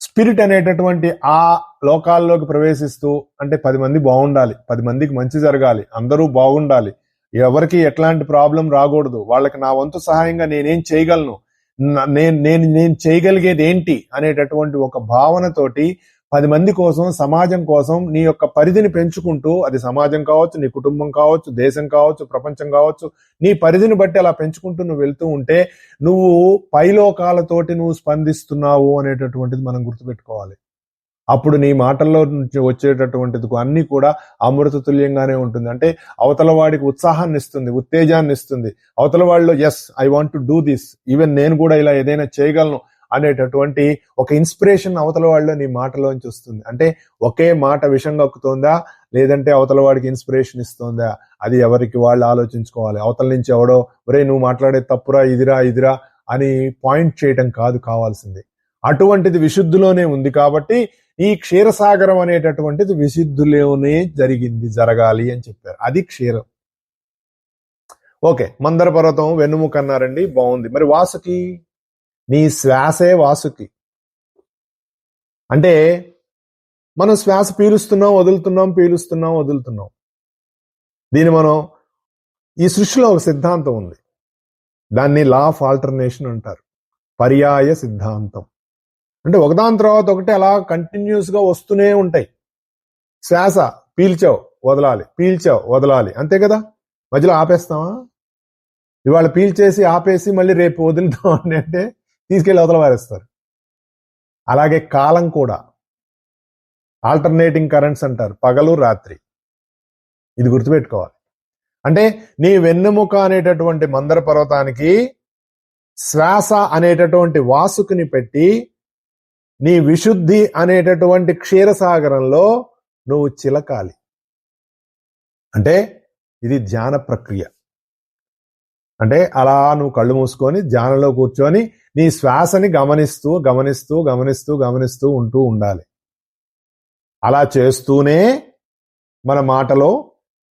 స్పిరిట్ అనేటటువంటి ఆ లోకాల్లోకి ప్రవేశిస్తూ, అంటే 10 మంది బాగుండాలి, 10 మందికి మంచి జరగాలి, అందరూ బాగుండాలి, ఎవరికి ఎట్లాంటి ప్రాబ్లం రాకూడదు, వాళ్ళకి నా వంతు సహాయంగా నేనేం చేయగలను, నేను చేయగలిగేది ఏంటి అనేటటువంటి ఒక భావనతోటి 10 మంది కోసం, సమాజం కోసం నీ యొక్క పరిధిని పెంచుకుంటూ, అది సమాజం కావచ్చు, నీ కుటుంబం కావచ్చు, దేశం కావచ్చు, ప్రపంచం కావచ్చు, నీ పరిధిని బట్టి అలా పెంచుకుంటూ నువ్వు వెళ్తూ ఉంటే నువ్వు పైలోకాలతోటి నువ్వు స్పందిస్తున్నావు అనేటటువంటిది మనం గుర్తుపెట్టుకోవాలి. అప్పుడు నీ మాటల్లో నుంచి వచ్చేటటువంటిది అన్ని కూడా అమృతతుల్యంగానే ఉంటుంది. అంటే అవతల వాడికి ఉత్సాహాన్ని ఇస్తుంది, ఉత్తేజాన్ని ఇస్తుంది. అవతల వాళ్ళు yes I want to do this, even నేను కూడా ఇలా ఏదైనా చేయగలను అనేటటువంటి ఒక ఇన్స్పిరేషన్ అవతల వాళ్ళలో నీ మాటలోంచి వస్తుంది. అంటే ఒకే మాట విషం కక్కుతోందా, లేదంటే అవతల వాడికి ఇన్స్పిరేషన్ ఇస్తోందా, అది ఎవరికి వాళ్ళు ఆలోచించుకోవాలి. అవతల నుంచి ఎవడో ఒరే నువ్వు మాట్లాడే తప్పురా, ఇదిరా అని పాయింట్ చేయటం కాదు కావాల్సింది. అటువంటిది విశుద్ధిలోనే ఉంది కాబట్టి ఈ క్షీరసాగరం అనేటటువంటిది విశుద్ధిలోనే జరగాలి అని చెప్పారు. అది క్షీరం. ఓకే, మందర పర్వతం వెన్నుముక అన్నారండి, బాగుంది. మరి వాసుకి, నీ శ్వాసే వాసుకి. అంటే మనం శ్వాస పీలుస్తున్నాం వదులుతున్నాం, పీలుస్తున్నాం వదులుతున్నాం. దీన్ని మనం ఈ సృష్టిలో ఒక సిద్ధాంతం ఉంది, దాన్ని లా ఆఫ్ ఆల్టర్నేషన్ అంటారు, పర్యాయ సిద్ధాంతం. అంటే ఒకదాని తర్వాత ఒకటి అలా కంటిన్యూస్ గా వస్తూనే ఉంటాయి. శ్వాస పీల్చావు వదలాలి, పీల్చావు వదలాలి, అంతే కదా. మధ్యలో ఆపేస్తామా? ఇవాళ పీల్చేసి ఆపేసి మళ్ళీ రేపు వదులుతాం అంటే తీసుకెళ్లి అవతల వారేస్తారు. అలాగే కాలం కూడా ఆల్టర్నేటింగ్ కరెంట్స్ అంటారు, పగలు రాత్రి. ఇది గుర్తుపెట్టుకోవాలి. అంటే నీ వెన్నెముక అనేటటువంటి మందర పర్వతానికి శ్వాస అనేటటువంటి వాసుకుని పెట్టి నీ విశుద్ధి అనేటటువంటి క్షీరసాగరంలో నువ్వు చిలకాలి. అంటే ఇది ధ్యాన ప్రక్రియ. అంటే అలా నువ్వు కళ్ళు మూసుకొని ధ్యానంలో కూర్చొని నీ శ్వాసని గమనిస్తూ గమనిస్తూ గమనిస్తూ గమనిస్తూ ఉంటూ ఉండాలి. అలా చేస్తూనే మన మాటలో,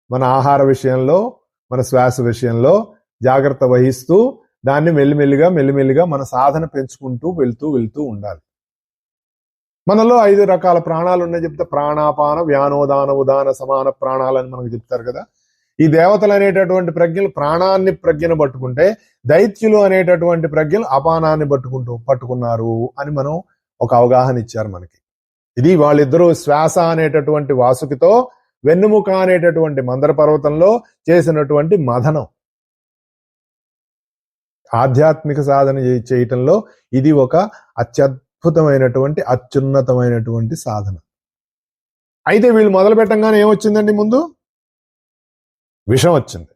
మన ఆహార విషయంలో, మన శ్వాస విషయంలో జాగ్రత్త వహిస్తూ దాన్ని మెల్లిమెల్లిగా మన సాధన పెంచుకుంటూ వెళ్తూ ఉండాలి. మనలో 5 రకాల ప్రాణాలు ఉన్నాయి చెప్తే, ప్రాణాపాన వ్యానోదాన ఉదాన సమాన ప్రాణాలని మనకు చెప్తారు కదా. ఈ దేవతలు అనేటటువంటి ప్రజ్ఞలు ప్రాణాన్ని ప్రజ్ఞను పట్టుకుంటే, దైత్యులు అనేటటువంటి ప్రజ్ఞలు అపానాన్ని పట్టుకున్నారు అని మనం ఒక అవగాహన ఇచ్చారు మనకి. ఇది వాళ్ళిద్దరూ శ్వాస అనేటటువంటి వాసుకితో వెన్నుముక అనేటటువంటి మందర పర్వతంలో చేసినటువంటి మథనం. ఆధ్యాత్మిక సాధన చేయటంలో ఇది ఒక అత్యద్భుతమైనటువంటి అత్యున్నతమైనటువంటి సాధన. అయితే వీళ్ళు మొదలు పెట్టంగానే ఏమొచ్చిందండి? ముందు విషం వచ్చింది.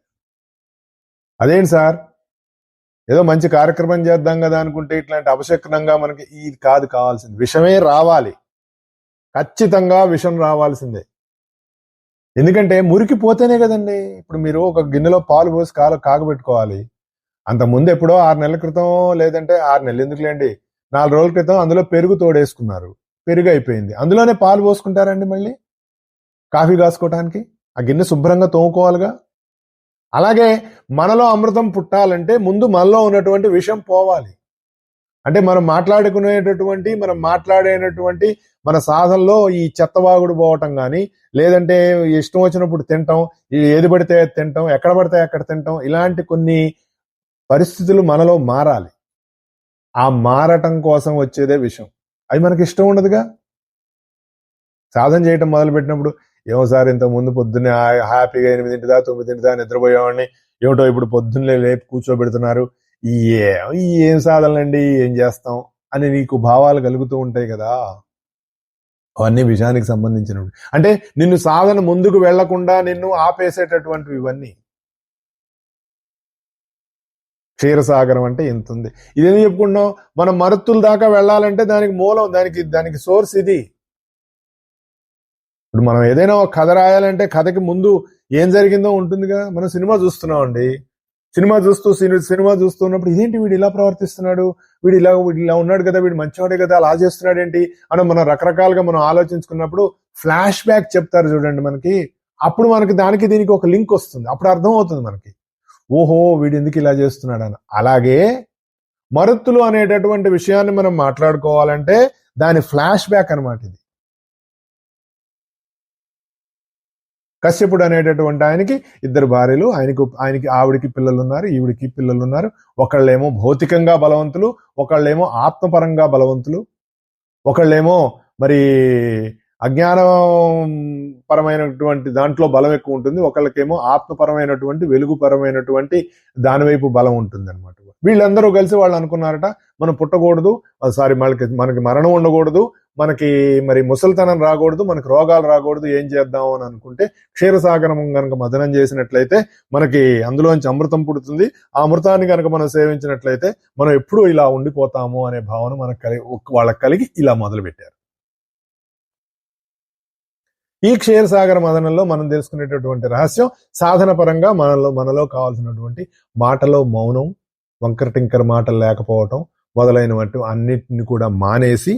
అదేంటి సార్, ఏదో మంచి కార్యక్రమం చేద్దాం కదా అనుకుంటే ఇట్లాంటి అపశకునంగా మనకి ఇది కాదు కావాల్సింది. విషమే రావాలి, ఖచ్చితంగా విషం రావాల్సిందే. ఎందుకంటే మురికిపోతేనే కదండి. ఇప్పుడు మీరు ఒక గిన్నెలో పాలు పోసి కాగబెట్టుకోవాలి, అంతకుముందు ఎప్పుడో 6 నెలల క్రితం, లేదంటే 6 నెలలు ఎందుకులేండి, 4 రోజుల క్రితం అందులో పెరుగు తోడేసుకున్నారు, పెరుగు అయిపోయింది. అందులోనే పాలు పోసుకుంటారండి మళ్ళీ కాఫీ కాసుకోవటానికి? ఆ గిన్నె శుభ్రంగా తోముకోవాలిగా. అలాగే మనలో అమృతం పుట్టాలంటే ముందు మనలో ఉన్నటువంటి విషం పోవాలి. అంటే మనం మాట్లాడేటటువంటి మన సాధనలో ఈ చెత్తవాగుడు పోవటం కానీ, లేదంటే ఇష్టం వచ్చినప్పుడు తినటం, ఏది పడితే తినటం, ఎక్కడ పడితే అక్కడ తినటం, ఇలాంటి కొన్ని పరిస్థితులు మనలో మారాలి. ఆ మారటం కోసం వచ్చేదే విషయం. అవి మనకి ఇష్టం ఉండదుగా. సాధన చేయటం మొదలుపెట్టినప్పుడు ఏమో సార్ ఇంతకు ముందు పొద్దున్నే హ్యాపీగా 8 దాకా 9 దాకా నిద్రపోయేవాడిని, ఏమిటో ఇప్పుడు పొద్దున్నే లేపి కూర్చోబెడుతున్నారు, ఏం సాధనలండి, ఏం చేస్తాం అని నీకు భావాలు కలుగుతూ ఉంటాయి కదా. అవన్నీ విషయానికి సంబంధించినవి. అంటే నిన్ను సాధన ముందుకు వెళ్లకుండా నిన్ను ఆపేసేటటువంటివి ఇవన్నీ. క్షీరసాగరం అంటే ఇంత ఉంది. ఇదేం చెప్పుకుంటున్నాం, మనం మరుత్తుల దాకా వెళ్ళాలంటే దానికి మూలం, దానికి సోర్స్ ఇది. ఇప్పుడు మనం ఏదైనా ఒక కథ రాయాలంటే కథకి ముందు ఏం జరిగిందో ఉంటుందిగా. మనం సినిమా చూస్తున్నామండి, సినిమా చూస్తున్నప్పుడు ఇదేంటి వీడు ఇలా ప్రవర్తిస్తున్నాడు, వీడు ఇలా ఉన్నాడు కదా, వీడు మంచివాడే కదా, అలా చేస్తున్నాడు ఏంటి అని మనం రకరకాలుగా మనం ఆలోచించుకున్నప్పుడు ఫ్లాష్ బ్యాక్ చెప్తారు చూడండి మనకి. అప్పుడు మనకి దానికి దీనికి ఒక లింక్ వస్తుంది, అప్పుడు అర్థం అవుతుంది మనకి, ఓహో వీడు ఎందుకు ఇలా చేస్తున్నాడు అని. అలాగే మరుత్తులు అనేటటువంటి విషయాన్ని మనం మాట్లాడుకోవాలంటే దాని ఫ్లాష్ బ్యాక్ అనమాట ఇది. కశ్యపుడు అనేటటువంటి ఆయనకి 2 భార్యలు, ఆవిడికి పిల్లలు ఉన్నారు, ఈవిడికి పిల్లలు ఉన్నారు. ఒకళ్ళేమో భౌతికంగా బలవంతులు, ఒకళ్ళేమో ఆత్మపరంగా బలవంతులు, ఒకళ్ళేమో మరి అజ్ఞానపరమైనటువంటి దాంట్లో బలం ఎక్కువ ఉంటుంది, ఒకళ్ళకేమో ఆత్మపరమైనటువంటి వెలుగుపరమైనటువంటి దానివైపు బలం ఉంటుంది అనమాట. వీళ్ళందరూ కలిసి వాళ్ళు అనుకున్నారట, మనం పుట్టకూడదు, మనకి మరణం ఉండకూడదు, మనకి మరి ముసలితనం రాకూడదు, మనకి రోగాలు రాకూడదు, ఏం చేద్దాం అని అనుకుంటే క్షీరసాగరం కనుక మదనం చేసినట్లయితే మనకి అందులోంచి అమృతం పుడుతుంది. ఆ అమృతాన్ని కనుక మనం సేవించినట్లయితే మనం ఎప్పుడూ ఇలా ఉండిపోతాము అనే భావన వాళ్ళకి కలిగి ఇలా మొదలు పెట్టారు. ఈ క్షీరసాగర మదనంలో మనం తెలుసుకునేటటువంటి రహస్యం సాధన పరంగా మనలో కావాల్సినటువంటి మాటలో మౌనం, వంకర టింకర మాటలు లేకపోవటం మొదలైనటువంటి అన్నిటిని కూడా మానేసి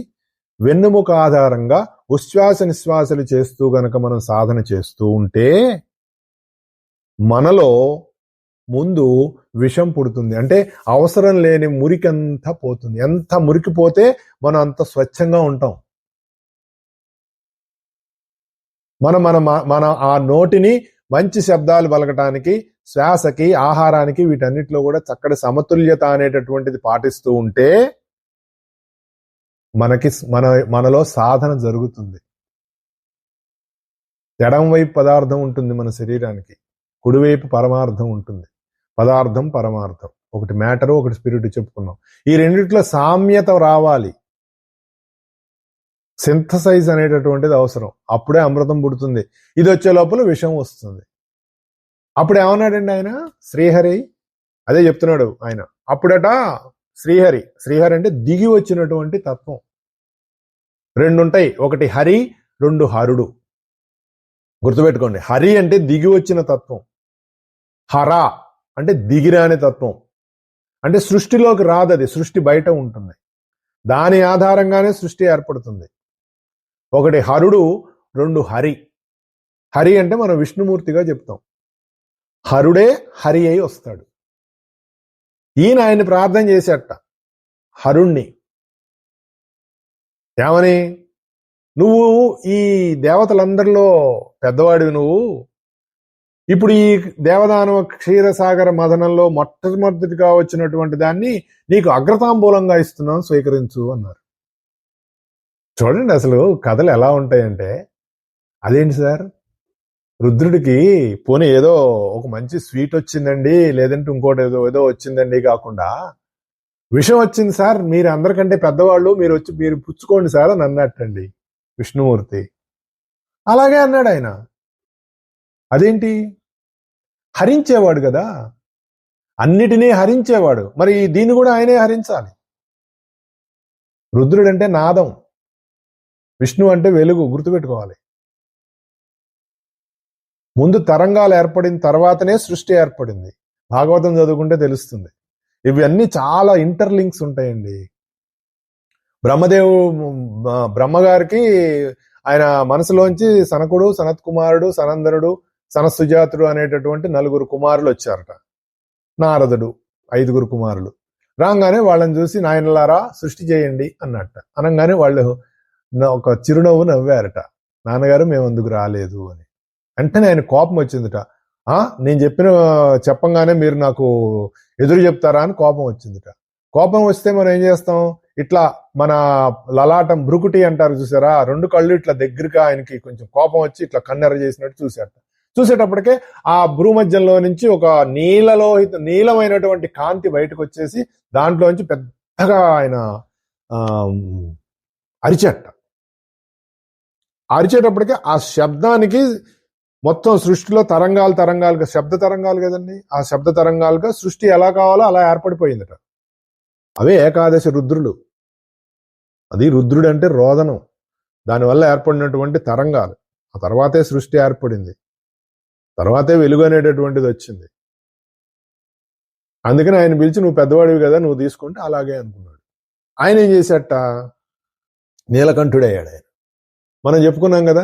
వెన్నుముక ఆధారంగా ఉచ్ఛ్వాస నిశ్వాసలు చేస్తూ గనక మనం సాధన చేస్తూ ఉంటే మనలో ముందు విషం పుడుతుంది. అంటే అవసరం లేని మురికంతా పోతుంది. ఎంత మురికిపోతే మనం అంత స్వచ్ఛంగా ఉంటాం. మన ఆ నోటిని మంచి శబ్దాలు పలకటానికి, శ్వాసకి, ఆహారానికి, వీటన్నిటిలో కూడా చక్కటి సమతుల్యత అనేటటువంటిది పాటిస్తూ ఉంటే మనలో సాధన జరుగుతుంది. ఎడం వైపు పదార్థం ఉంటుంది మన శరీరానికి, కుడివైపు పరమార్థం ఉంటుంది. పదార్థం పరమార్థం, ఒకటి మ్యాటరు, ఒకటి స్పిరిట్ చెప్పుకున్నాం. ఈ రెండిట్లో సామ్యత రావాలి, సింథసైజ్ అనేటటువంటిది అవసరం. అప్పుడే అమృతం పుడుతుంది. ఇది వచ్చే లోపల విషం వస్తుంది. అప్పుడు ఏమన్నాడండి ఆయన, శ్రీహరి అదే చెప్తున్నాడు ఆయన. అప్పుడట శ్రీహరి అంటే దిగి వచ్చినటువంటి తత్వం. 2 ఉంటాయి, ఒకటి హరి, 2 హరుడు. గుర్తుపెట్టుకోండి, హరి అంటే దిగి వచ్చిన తత్వం, హర అంటే దిగిరాని తత్వం. అంటే సృష్టిలోకి రాదది, సృష్టి బయట ఉంటుంది, దాని ఆధారంగానే సృష్టి ఏర్పడుతుంది. ఒకటి హరుడు, 2 హరి. హరి అంటే మనం విష్ణుమూర్తిగా చెప్తాం, హరుడే హరి అయి వస్తాడు. ఈయన ఆయన్ని ప్రార్థన చేసేట హరుణ్ణి, ఏమని, నువ్వు ఈ దేవతలందరిలో పెద్దవాడివి, నువ్వు ఇప్పుడు ఈ దేవదానవ క్షీరసాగర మదనంలో మొట్టమొదటిగా వచ్చినటువంటి దాన్ని నీకు అగ్రతాంబూలంగా ఇస్తున్నాం, స్వీకరించు అన్నారు. చూడండి అసలు కథలు ఎలా ఉంటాయంటే, అదేంటి సార్, రుద్రుడికి పోనీ ఏదో ఒక మంచి స్వీట్ వచ్చిందండి, లేదంటే ఇంకోటి ఏదో వచ్చిందండి కాకుండా విషం వచ్చింది సార్, మీరు అందరికంటే పెద్దవాళ్ళు, మీరు పుచ్చుకోండి సార్ అని అన్నట్టండి విష్ణుమూర్తి. అలాగే అన్నాడు ఆయన. అదేంటి, హరించేవాడు కదా, అన్నిటినీ హరించేవాడు, మరి దీన్ని కూడా ఆయనే హరించాలి. రుద్రుడు అంటే నాదం, విష్ణు అంటే వెలుగు. గుర్తుపెట్టుకోవాలి, ముందు తరంగాలు ఏర్పడిన తర్వాతనే సృష్టి ఏర్పడింది. భాగవతం చదువుకుంటే తెలుస్తుంది. ఇవన్నీ చాలా ఇంటర్లింక్స్ ఉంటాయండి. బ్రహ్మగారికి ఆయన మనసులోంచి సనకుడు, సనత్ కుమారుడు, సనందనుడు, సనత్సుజాతుడు అనేటటువంటి 4 కుమారులు వచ్చారట. నారదుడు 5 కుమారులు రాగానే వాళ్ళని చూసి నాయనలారా సృష్టి చేయండి అన్నట్ట. అనగానే వాళ్ళు ఒక చిరునవ్వు నవ్వారట. నాన్నగారు మేము అందుకు రాలేదు అని. వెంటనే ఆయన కోపం వచ్చిందట. నేను చెప్పంగానే మీరు నాకు ఎదురు చెప్తారా అని కోపం వచ్చిందట. కోపం వస్తే మనం ఏం చేస్తాం, ఇట్లా మన లలాటం భ్రుకుటి అంటారు చూసారా, 2 కళ్ళు ఇట్లా దగ్గరగా ఆయనకి కొంచెం కోపం వచ్చి ఇట్లా కన్నెర చేసినట్టు చూశారట. చూసేటప్పటికే ఆ భ్రూమధ్యంలో నుంచి ఒక నీలమైనటువంటి కాంతి బయటకు వచ్చేసి దాంట్లోంచి పెద్దగా ఆయన అరిచేటప్పటికే ఆ శబ్దానికి మొత్తం సృష్టిలో తరంగాలుగా శబ్ద తరంగాలు కదండి, ఆ శబ్ద తరంగాలుగా సృష్టి ఎలా కావాలో అలా ఏర్పడిపోయిందట. అవే ఏకాదశి రుద్రులు. అది రుద్రుడు అంటే రోదనం, దానివల్ల ఏర్పడినటువంటి తరంగాలు. ఆ తర్వాతే సృష్టి ఏర్పడింది, తర్వాతే వెలుగు అనేటటువంటిది వచ్చింది. అందుకని ఆయన పిలిచి నువ్వు పెద్దవాడివి కదా నువ్వు తీసుకుంటే అలాగే అనుకున్నాడు. ఆయన ఏం చేశాట, నీలకంఠుడయ్యాడు ఆయన. మనం చెప్పుకున్నాం కదా,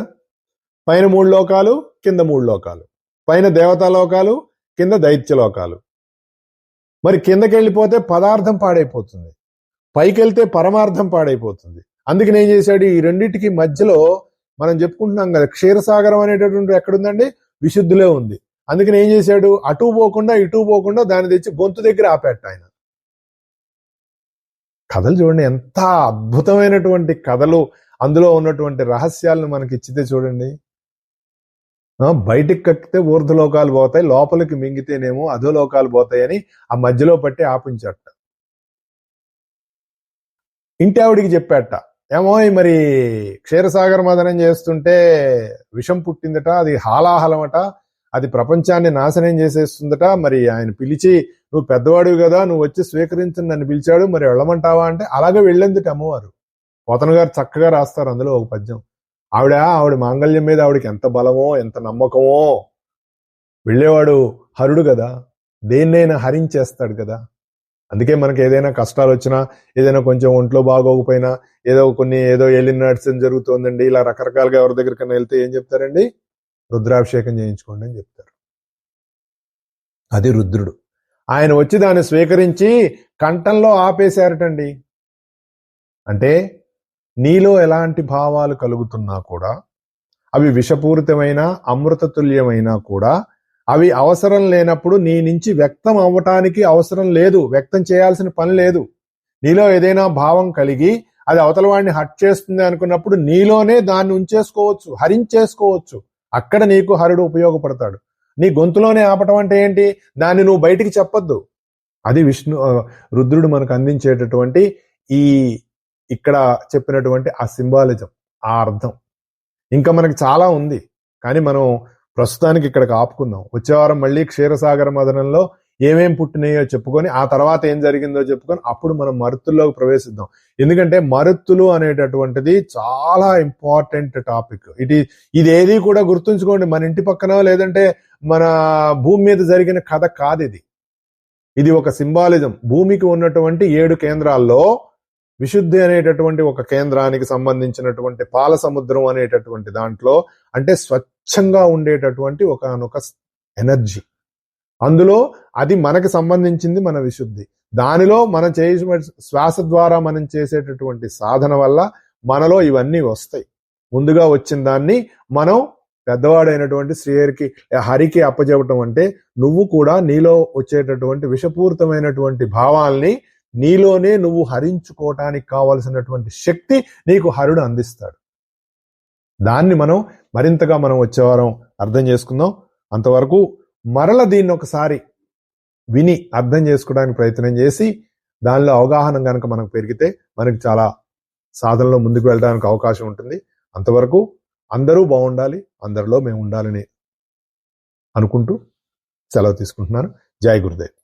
పైన 3 లోకాలు, కింద 3 లోకాలు. పైన దేవతా లోకాలు, కింద దైత్య లోకాలు. మరి కిందకి వెళ్ళిపోతే పదార్థం పాడైపోతుంది, పైకి వెళ్తే పరమార్థం పాడైపోతుంది. అందుకని ఏం చేశాడు, ఈ రెండింటికి మధ్యలో మనం చెప్పుకుంటున్నాం కదా, క్షీరసాగరం అనేటటువంటి ఎక్కడుందండి, విశుద్ధిలో ఉంది. అందుకని ఏం చేశాడు, అటు పోకుండా ఇటు పోకుండా దాన్ని తెచ్చి గొంతు దగ్గర ఆపేట ఆయన. కథలు చూడండి, ఎంత అద్భుతమైనటువంటి కథలు, అందులో ఉన్నటువంటి రహస్యాలను మనకి ఇచ్చితే చూడండి. బయటికి కక్కితే ఊర్ధ్వలోకాలు పోతాయి, లోపలికి మింగితేనేమో అధోలోకాలు పోతాయని ఆ మధ్యలో పట్టి ఆపించట. ఇంటి ఆవిడికి చెప్పాట, ఏమో మరి క్షీరసాగర మదనం చేస్తుంటే విషం పుట్టిందట, అది హాలాహలమట, అది ప్రపంచాన్ని నాశనం చేసేస్తుందట. మరి ఆయన పిలిచి నువ్వు పెద్దవాడివి కదా నువ్వు వచ్చి స్వీకరించని నన్ను పిలిచాడు, మరి వెళ్ళమంటావా అంటే అలాగే వెళ్ళేందుట అమ్మవారు. పోతన గారు చక్కగా రాస్తారు అందులో ఒక పద్యం. ఆవిడ మాంగళ్యం మీద ఆవిడకి ఎంత బలమో ఎంత నమ్మకమో. వెళ్ళేవాడు హరుడు కదా, దేన్నైనా హరించేస్తాడు కదా. అందుకే మనకి ఏదైనా కష్టాలు వచ్చినా, ఏదైనా కొంచెం ఒంట్లో బాగోకపోయినా, ఏదో ఎలిన్ నడిచిన జరుగుతోందండి, ఇలా రకరకాలుగా ఎవరి దగ్గరికన్నా వెళ్తే ఏం చెప్తారండి, రుద్రాభిషేకం చేయించుకోండి అని చెప్తారు. అది రుద్రుడు. ఆయన వచ్చి దాన్ని స్వీకరించి కంఠంలో ఆపేశారటండి. అంటే నీలో ఎలాంటి భావాలు కలుగుతున్నా కూడా, అవి విషపూరితమైన అమృతతుల్యమైనా కూడా, అవి అవసరం లేనప్పుడు నీ నుంచి వ్యక్తం అవ్వటానికి అవసరం లేదు, వ్యక్తం చేయాల్సిన పని లేదు. నీలో ఏదైనా భావం కలిగి అది అవతల వాడిని హట్ చేస్తుంది అనుకున్నప్పుడు నీలోనే దాన్ని ఉంచేసుకోవచ్చు, హరించేసుకోవచ్చు. అక్కడ నీకు హరుడు ఉపయోగపడతాడు. నీ గొంతులోనే ఆపటం అంటే ఏంటి, దాన్ని నువ్వు బయటికి చెప్పొద్దు. అది రుద్రుడు మనకు అందించేటటువంటి ఈ ఇక్కడ చెప్పినటువంటి ఆ సింబాలిజం, ఆ అర్థం. ఇంకా మనకి చాలా ఉంది, కానీ మనం ప్రస్తుతానికి ఇక్కడికి ఆపుకుందాం. వచ్చే వారం మళ్ళీ క్షీరసాగర మదనంలో ఏమేం పుట్టినాయో చెప్పుకొని, ఆ తర్వాత ఏం జరిగిందో చెప్పుకొని, అప్పుడు మనం మరుత్తుల్లోకి ప్రవేశిద్దాం. ఎందుకంటే మరుత్తులు అనేటటువంటిది చాలా ఇంపార్టెంట్ టాపిక్. ఇదేది కూడా గుర్తుంచుకోండి, మన ఇంటి పక్కన లేదంటే మన భూమి మీద జరిగిన కథ కాదు ఇది. ఇది ఒక సింబాలిజం. భూమికి ఉన్నటువంటి 7 కేంద్రాల్లో విశుద్ధి అనేటటువంటి ఒక కేంద్రానికి సంబంధించినటువంటి పాల సముద్రం అనేటటువంటి దాంట్లో, అంటే స్వచ్ఛంగా ఉండేటటువంటి ఒకనొక ఎనర్జీ, అందులో అది మనకి సంబంధించింది మన విశుద్ధి. దానిలో మనం శ్వాస ద్వారా మనం చేసేటటువంటి సాధన వల్ల మనలో ఇవన్నీ వస్తాయి. ముందుగా వచ్చిన దాన్ని మనం పెద్దవాడైనటువంటి హరికి అప్పచెప్పటం అంటే, నువ్వు కూడా నీలో వచ్చేటటువంటి విషపూరితమైనటువంటి భావాల్ని నీలోనే నువ్వు హరించుకోవటానికి కావలసినటువంటి శక్తి నీకు హరుడు అందిస్తాడు. దాన్ని మనం మరింతగా వచ్చే వారం అర్థం చేసుకుందాం. అంతవరకు మరల దీన్ని ఒకసారి విని అర్థం చేసుకోవడానికి ప్రయత్నం చేసి, దానిలో అవగాహన కనుక మనకు పెరిగితే మనకి చాలా సాధనలో ముందుకు వెళ్ళడానికి అవకాశం ఉంటుంది. అంతవరకు అందరూ బాగుండాలి, అందరిలో మేము ఉండాలని అనుకుంటూ సెలవు తీసుకుంటున్నాను. జై గురుదేవ్.